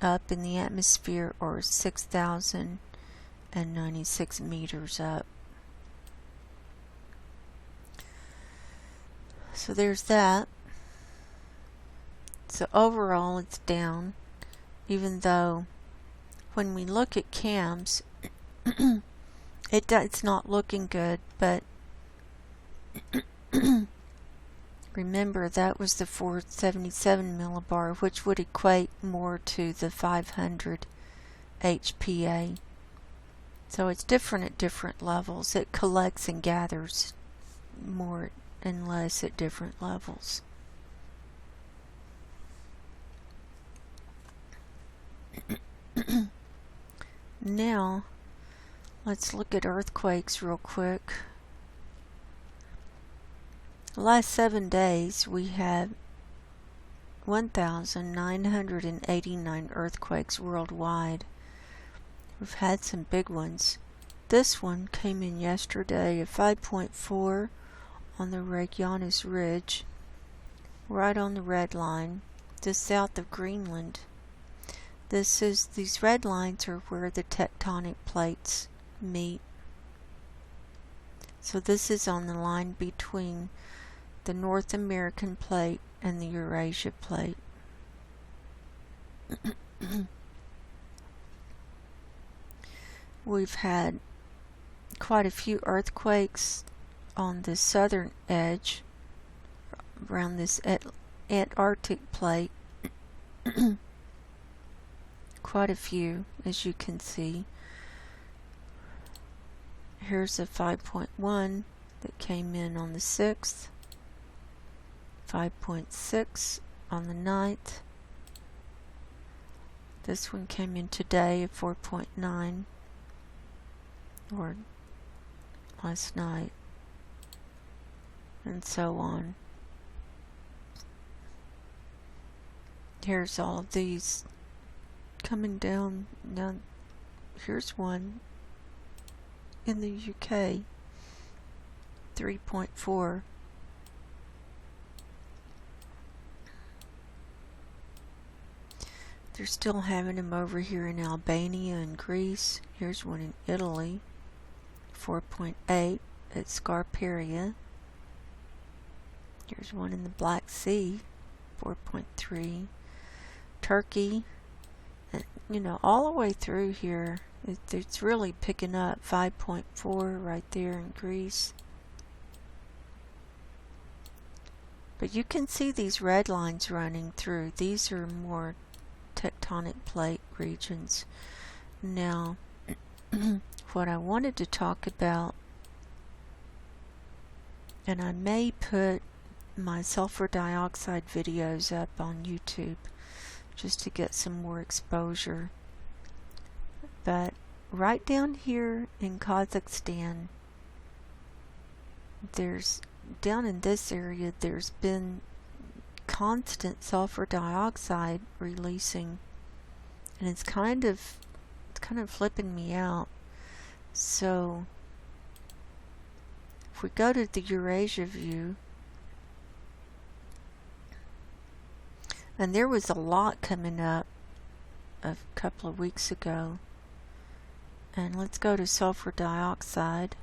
up in the atmosphere, or 6,096 meters up. So there's that. So overall it's down, even though when we look at CAMS, it's not looking good, but remember that was the 477 millibar, which would equate more to the 500 HPA. So it's different at different levels. It collects and gathers more and less at different levels. Now, let's look at earthquakes real quick. The last 7 days we had 1,989 earthquakes worldwide. We've had some big ones. This one came in yesterday at 5.4 on the Reykjanes Ridge, right on the red line, just south of Greenland. These red lines are where the tectonic plates meet. So this is on the line between the North American plate and the Eurasia plate. We've had quite a few earthquakes on the southern edge around this Antarctic plate. Quite a few, as you can see. Here's a 5.1 that came in on the 6th, 5.6 on the 9th. This one came in today at 4.9, or last night, and so on. Here's all of these coming down. Now here's one in the UK, 3.4. They're still having them over here in Albania and Greece. Here's one in Italy, 4.8 at Scarperia. Here's one in the Black Sea, 4.3. Turkey, and all the way through here, it's really picking up. 5.4 right there in Greece. But you can see these red lines running through. These are more tectonic plate regions. Now, what I wanted to talk about, and I may put my sulfur dioxide videos up on YouTube just to get some more exposure. But right down here in Kazakhstan, down in this area, there's been constant sulfur dioxide releasing, and it's kind of flipping me out. So if we go to the Eurasia view, and there was a lot coming up a couple of weeks ago. And let's go to sulfur dioxide.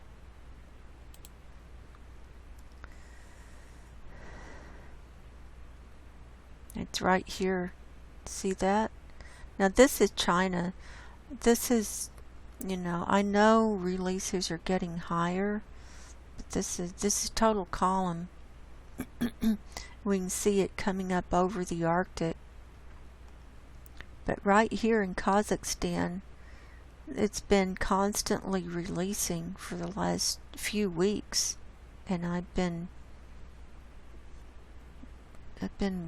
It's right here. See that? Now this is China. This is, I know releases are getting higher, but this is total column. We can see it coming up over the Arctic. But right here in Kazakhstan, it's been constantly releasing for the last few weeks, and I've been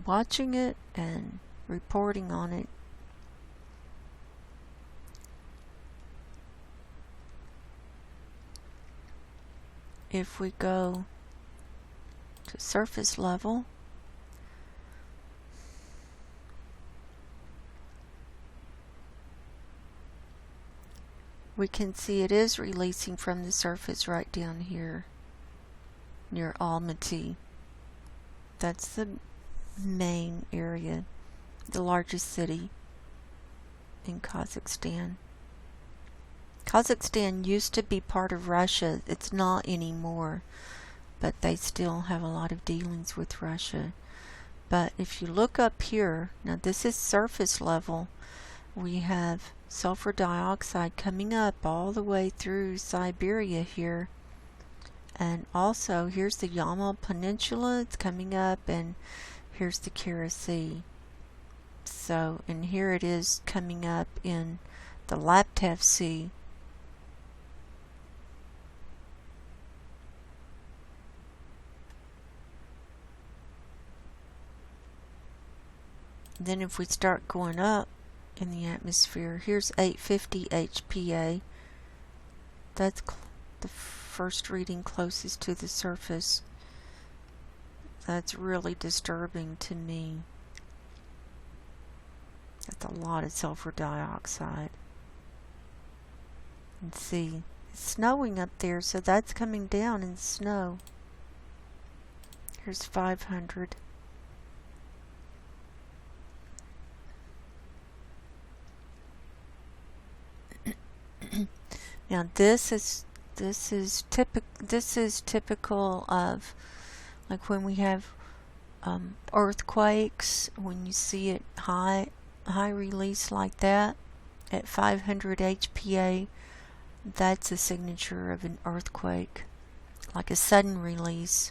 watching it and reporting on it. If we go to surface level, we can see it is releasing from the surface right down here near Almaty. That's the main area, the largest city in Kazakhstan. Kazakhstan used to be part of Russia. It's not anymore, but they still have a lot of dealings with Russia. But if you look up here, now this is surface level, we have sulfur dioxide coming up all the way through Siberia here. And also here's the Yamal Peninsula, it's coming up, and here's the Kara Sea. So, and here it is coming up in the Laptev Sea. Then if we start going up in the atmosphere, here's 850 HPA. That's the first reading closest to the surface. That's really disturbing to me. That's a lot of sulfur dioxide. And see, it's snowing up there, so that's coming down in snow. Here's 500. Now this is typical of, like, when we have earthquakes, when you see it high release like that at 500 HPA, that's a signature of an earthquake, like a sudden release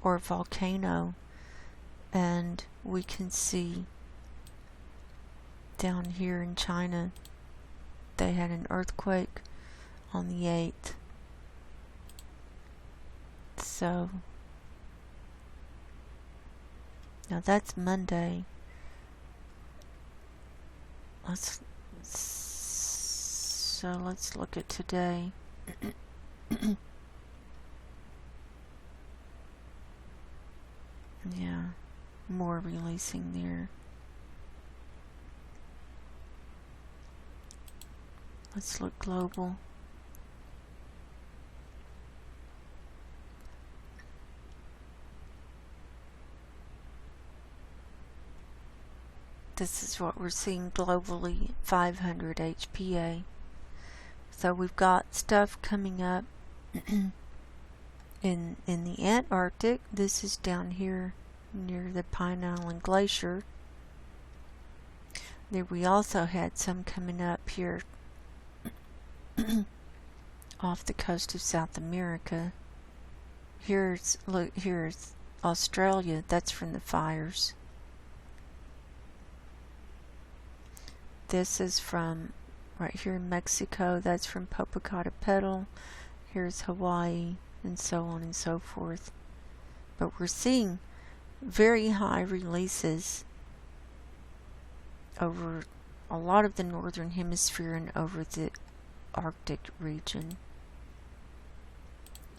or a volcano. And we can see down here in China, they had an earthquake on the 8th. So now that's Monday. Let's look at today. Yeah, more releasing there. Let's look global. This is what we're seeing globally, 500 HPA. So we've got stuff coming up in the Antarctic. This is down here near the Pine Island Glacier. There we also had some coming up here off the coast of South America. Here's Australia. That's from the fires. This is from right here in Mexico. That's from Popocatépetl. Here's Hawaii, and so on and so forth. But we're seeing very high releases over a lot of the northern hemisphere and over the Arctic region.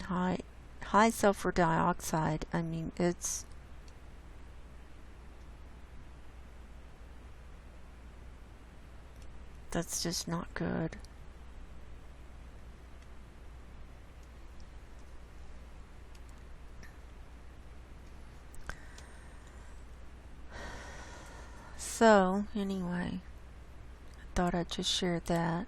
High sulfur dioxide. I mean, that's just not good. So, anyway, I thought I'd just share that.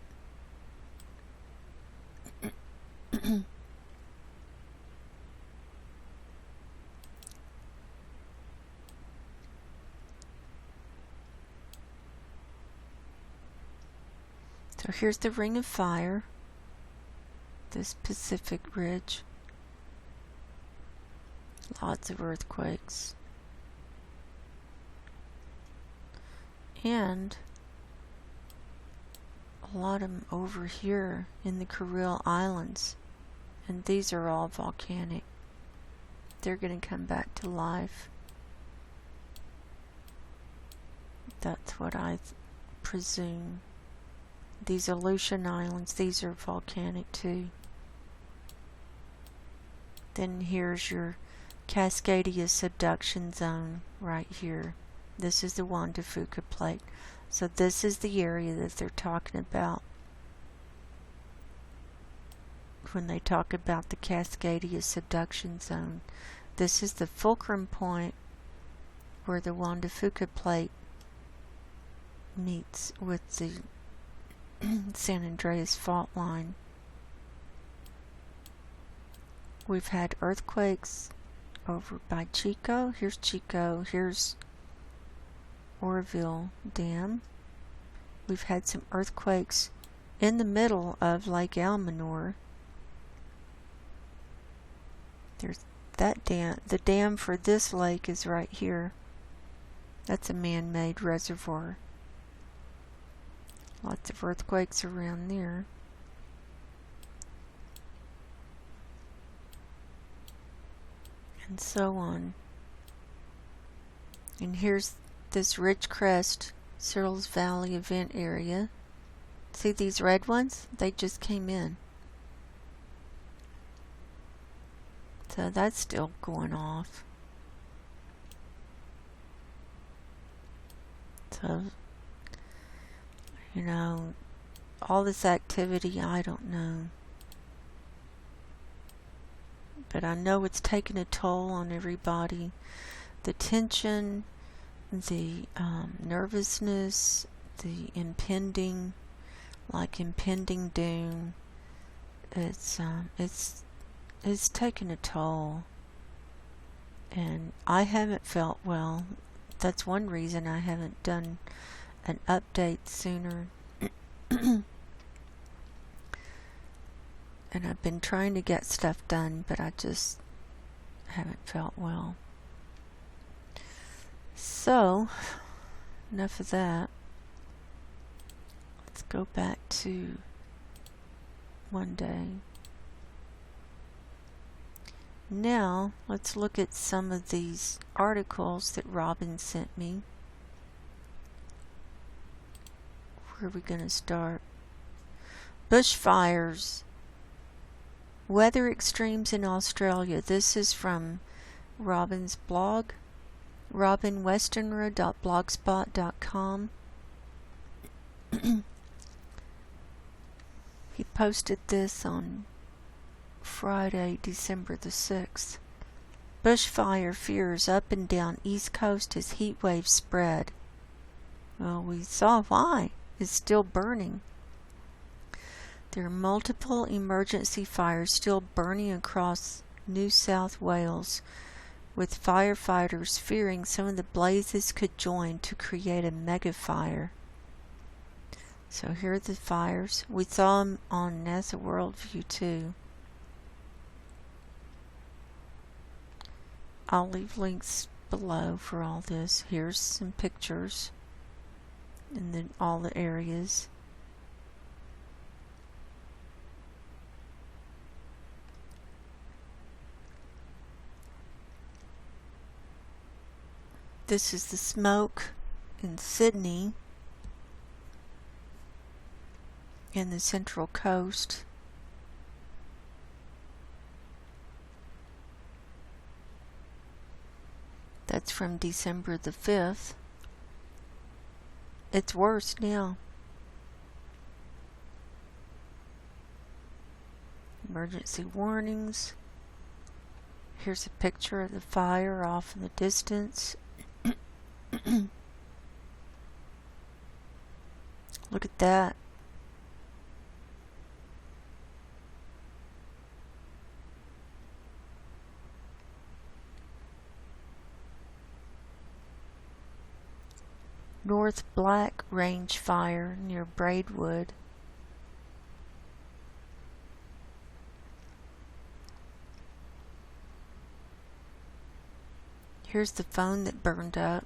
So here's the Ring of Fire, this Pacific Ridge. Lots of earthquakes. And a lot of them over here in the Kuril Islands. And these are all volcanic. They're going to come back to life. That's what I presume. These Aleutian Islands, these are volcanic too. Then here's your Cascadia subduction zone right here. This is the Juan de Fuca plate. So this is the area that they're talking about. when they talk about the Cascadia subduction zone. This is the fulcrum point where the Juan de Fuca plate meets with the San Andreas fault line. We've had earthquakes over by Chico. Here's Chico. Here's Oroville Dam. We've had some earthquakes in the middle of Lake Almanor. There's that dam. The dam for this lake is right here. That's a man-made reservoir. Lots of earthquakes around there. And so on. And here's this ridge crest, Searles Valley event area. See these red ones? They just came in. So that's still going off. So, you know, all this activity, I don't know. But I know it's taking a toll on everybody. The tension, the nervousness, the impending doom. It's taking a toll. And I haven't felt well. That's one reason I haven't done an update sooner. And I've been trying to get stuff done, but I just haven't felt well. So, enough of that. Let's go back to one day. Now, let's look at some of these articles that Robin sent me. Where are we going to start? Bushfires. Weather extremes in Australia. This is from Robin's blog, robinwestenra.blogspot.com. He posted this on Friday, December the 6th. Bushfire fears up and down East Coast as heat waves spread. Well, we saw why. It's still burning. There are multiple emergency fires still burning across New South Wales, with firefighters fearing some of the blazes could join to create a mega fire. So here are the fires. We saw them on NASA Worldview too. I'll leave links below for all this. Here's some pictures and then all the areas. This is the smoke in Sydney and the Central Coast. That's from December the 5th. It's worse now. Emergency warnings. Here's a picture of the fire off in the distance. Look at that. North Black Range fire near Braidwood. Here's the phone that burned up.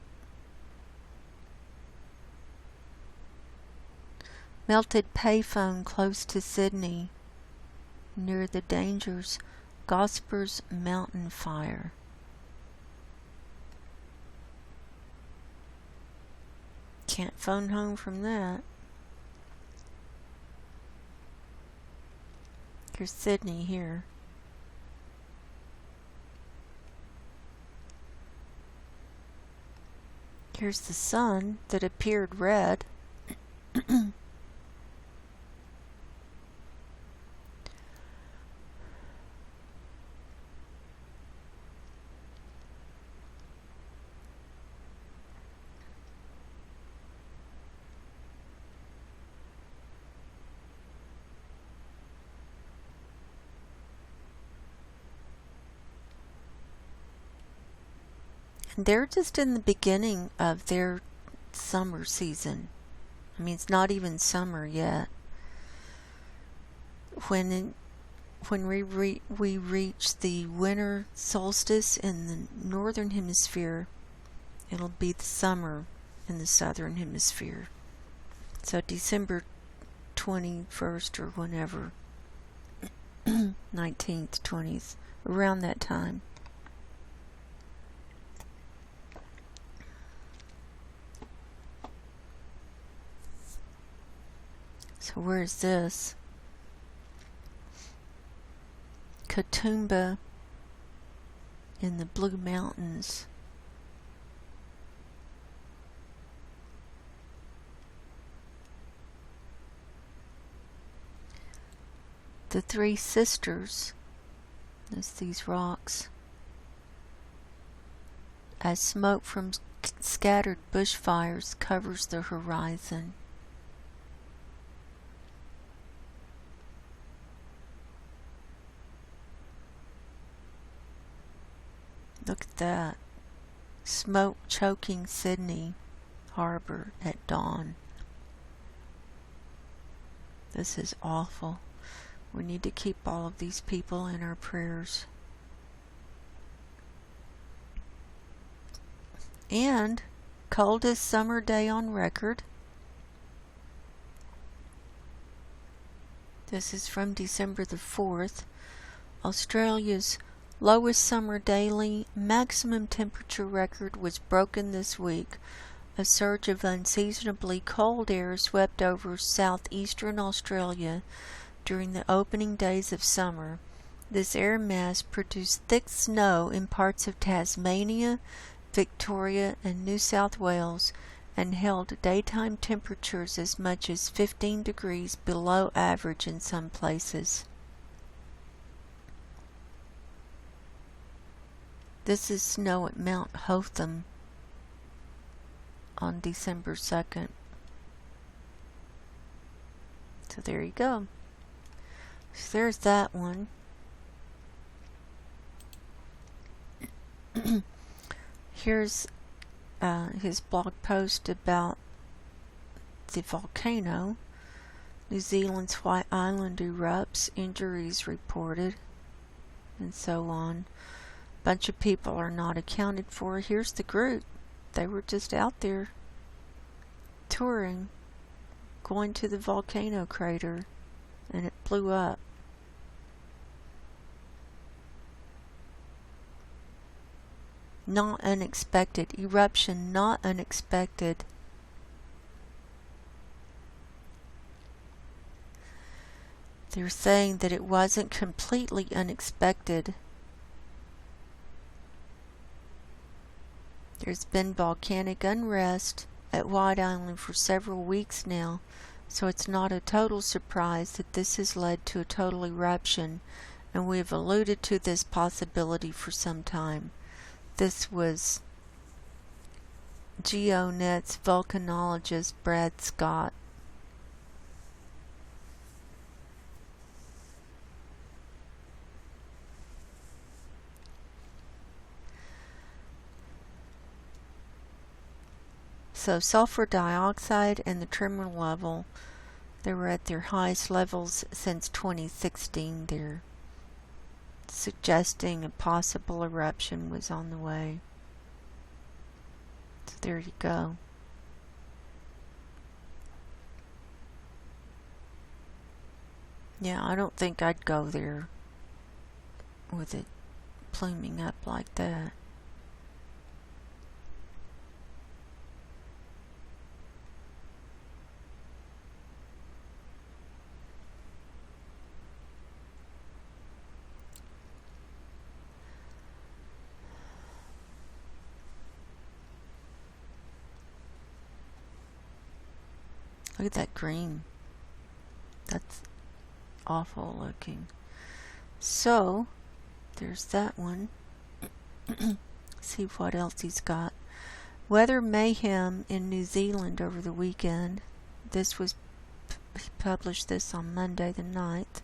Melted payphone close to Sydney, near the dangers. Gospers Mountain fire. Can't phone home from that. Here's Sydney here. Here's the sun that appeared red. And they're just in the beginning of their summer season. I mean, it's not even summer yet. When we reach the winter solstice in the northern hemisphere, it'll be the summer in the southern hemisphere. So December 21st or whenever, 19th, 20th, around that time. So where is this? Katoomba in the Blue Mountains. The Three Sisters, that's these rocks, as smoke from scattered bushfires covers the horizon. Look at that. Smoke choking Sydney Harbor at dawn. This is awful. We need to keep all of these people in our prayers. And coldest summer day on record. This is from December the 4th. Australia's lowest summer daily maximum temperature record was broken this week. A surge of unseasonably cold air swept over southeastern Australia during the opening days of summer. This air mass produced thick snow in parts of Tasmania, Victoria, and New South Wales, and held daytime temperatures as much as 15 degrees below average in some places. This is snow at Mount Hotham on December 2nd. So there you go. So there's that one. Here's his blog post about the volcano. New Zealand's White Island erupts, injuries reported, and so on. Bunch of people are not accounted for. Here's the group. They were just out there touring, going to the volcano crater, and it blew up. Not unexpected. Eruption not unexpected. They're saying that it wasn't completely unexpected. There's been volcanic unrest at White Island for several weeks now, so it's not a total surprise that this has led to a total eruption, and we have alluded to this possibility for some time. This was GeoNet's volcanologist Brad Scott. So sulfur dioxide and the tremor level, they were at their highest levels since 2016 there, suggesting a possible eruption was on the way. So there you go. Yeah, I don't think I'd go there with it pluming up like that. Look at that green. That's awful looking. So, there's that one. See what else he's got. Weather mayhem in New Zealand over the weekend. This was he published this on Monday the 9th.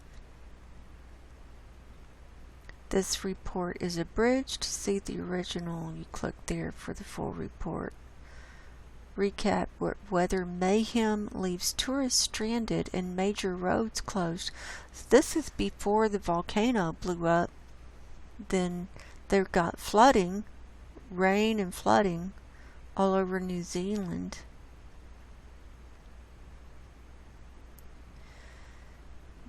This report is abridged. See the original. You click there for the full report. Recap: weather mayhem leaves tourists stranded and major roads closed. This is before the volcano blew up. Then they got flooding, rain and flooding all over New Zealand.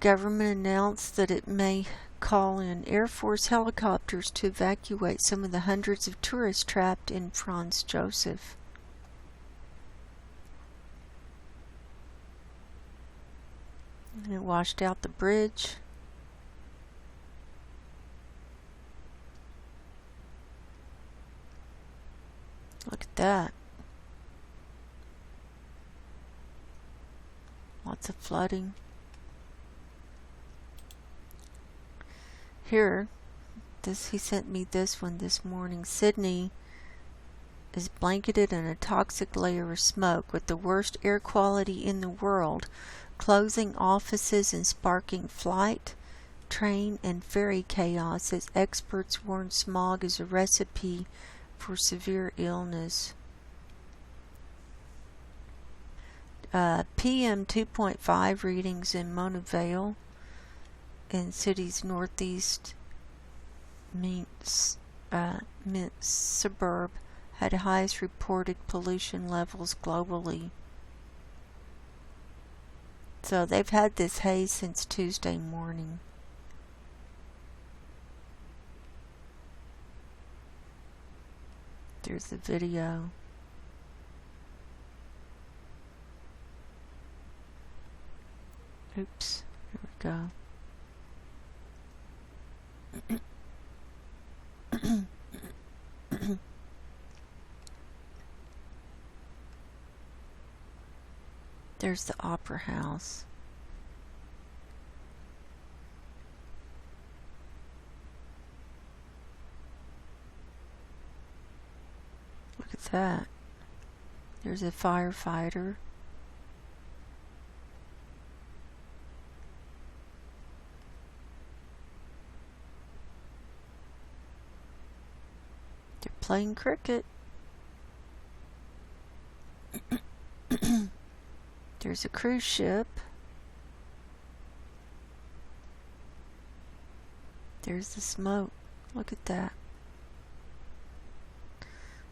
Government announced that it may call in Air Force helicopters to evacuate some of the hundreds of tourists trapped in Franz Josef. And it washed out the bridge. Look at that. Lots of flooding. Here, he sent me this one this morning. Sydney is blanketed in a toxic layer of smoke with the worst air quality in the world, closing offices and sparking flight, train, and ferry chaos as experts warn smog is a recipe for severe illness. PM 2.5 readings in Mona Vale in city's northeast suburb had highest reported pollution levels globally. So they've had this haze since Tuesday morning. There's the video. Oops, here we go. There's the Opera House. Look at that. There's a firefighter. They're playing cricket. There's a cruise ship. There's the smoke. Look at that.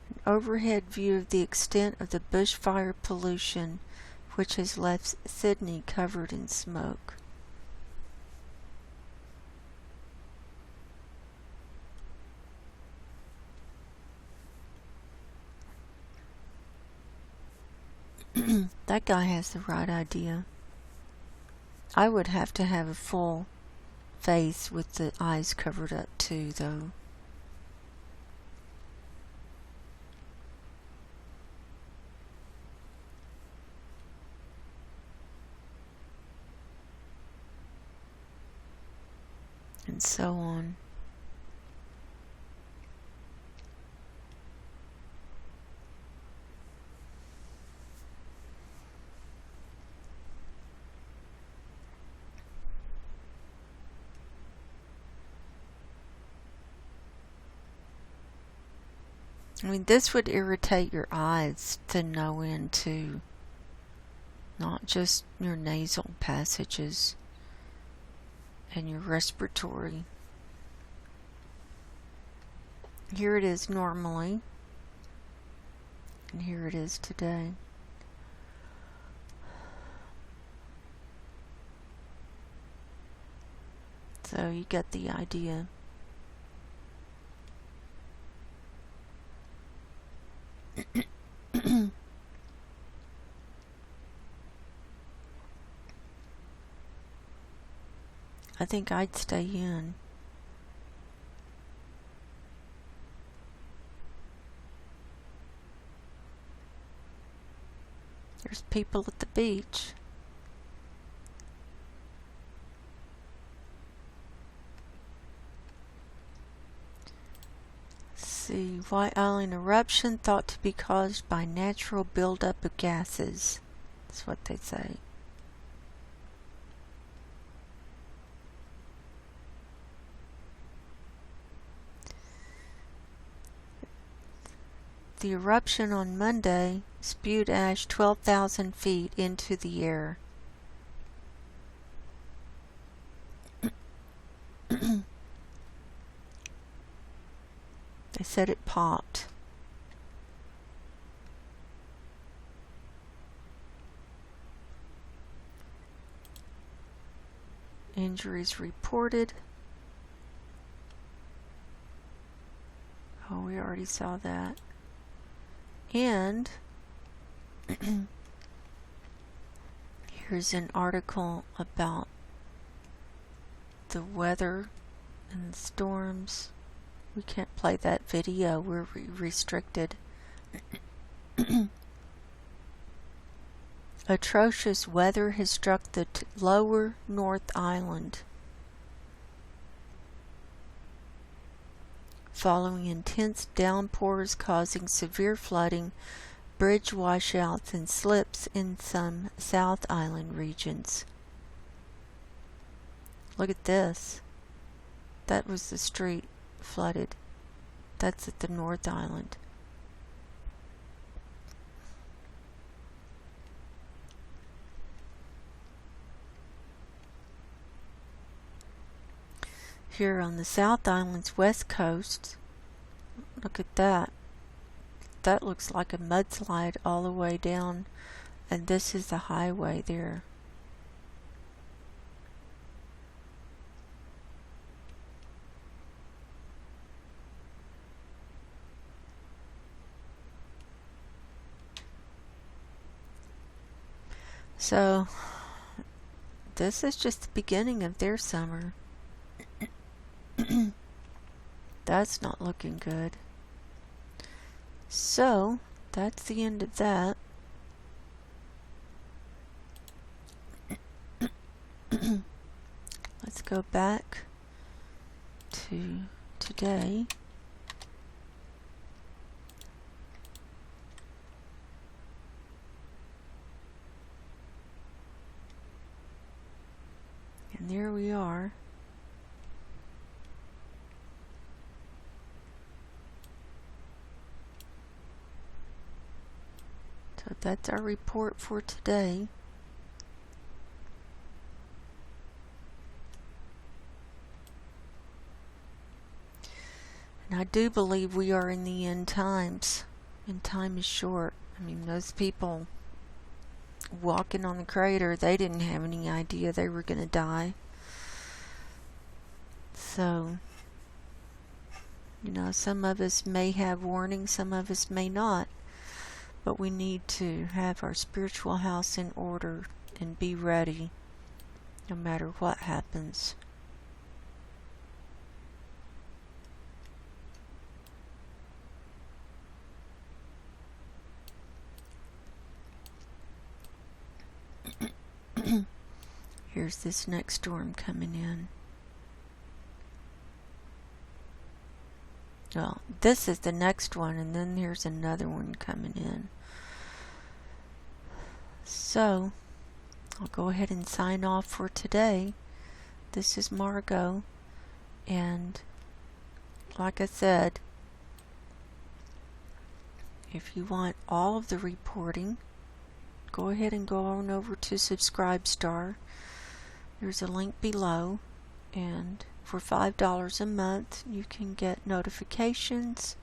An overhead view of the extent of the bushfire pollution, which has left Sydney covered in smoke. That guy has the right idea. I would have to have a full face with the eyes covered up too, though. And so on. I mean, this would irritate your eyes to no end too. Not just your nasal passages and your respiratory. Here it is normally, and here it is today. So you get the idea. I think I'd stay in. There's people at the beach. See, White Island eruption thought to be caused by natural buildup of gases. That's what they say. The eruption on Monday spewed ash 12,000 feet into the air. They said it popped. Injuries reported. Oh, we already saw that. And here's an article about the weather and the storms. We can't play that video, we're restricted. Atrocious weather has struck the lower North Island following intense downpours causing severe flooding, bridge washouts, and slips in some South Island regions. Look at this. That was the street flooded. That's at the North Island. Here on the South Island's west coast, look at that. That looks like a mudslide all the way down, and this is the highway there. So, this is just the beginning of their summer. That's not looking good. So, that's the end of that. Let's go back to today. And there we are. So that's our report for today. And I do believe we are in the end times, and time is short. I mean, those people walking on the crater, they didn't have any idea they were going to die. So, you know, some of us may have warning, some of us may not. But we need to have our spiritual house in order and be ready no matter what happens. Here's this next storm coming in. Well, this is the next one, and then there's another one coming in. So, I'll go ahead and sign off for today. This is Margo, and like I said, if you want all of the reporting, go ahead and go on over to Subscribestar. There's a link below, and for $5 a month you can get notifications,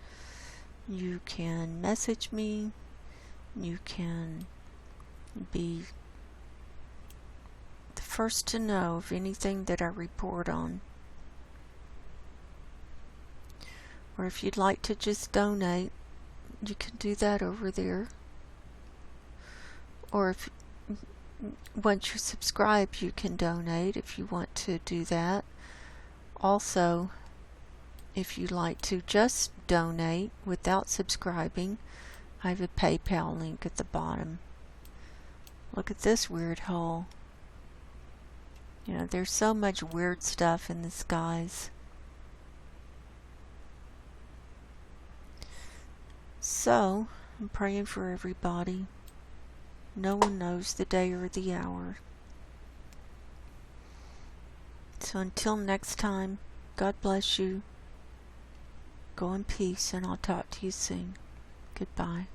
you can message me, you can be the first to know of anything that I report on. Or if you'd like to just donate, you can do that over there. Or if once you're subscribed, you can donate if you want to do that. Also, if you'd like to just donate without subscribing, I have a PayPal link at the bottom. Look at this weird hole. You know, there's so much weird stuff in the skies. So, I'm praying for everybody. No one knows the day or the hour. So until next time, God bless you. Go in peace, and I'll talk to you soon. Goodbye.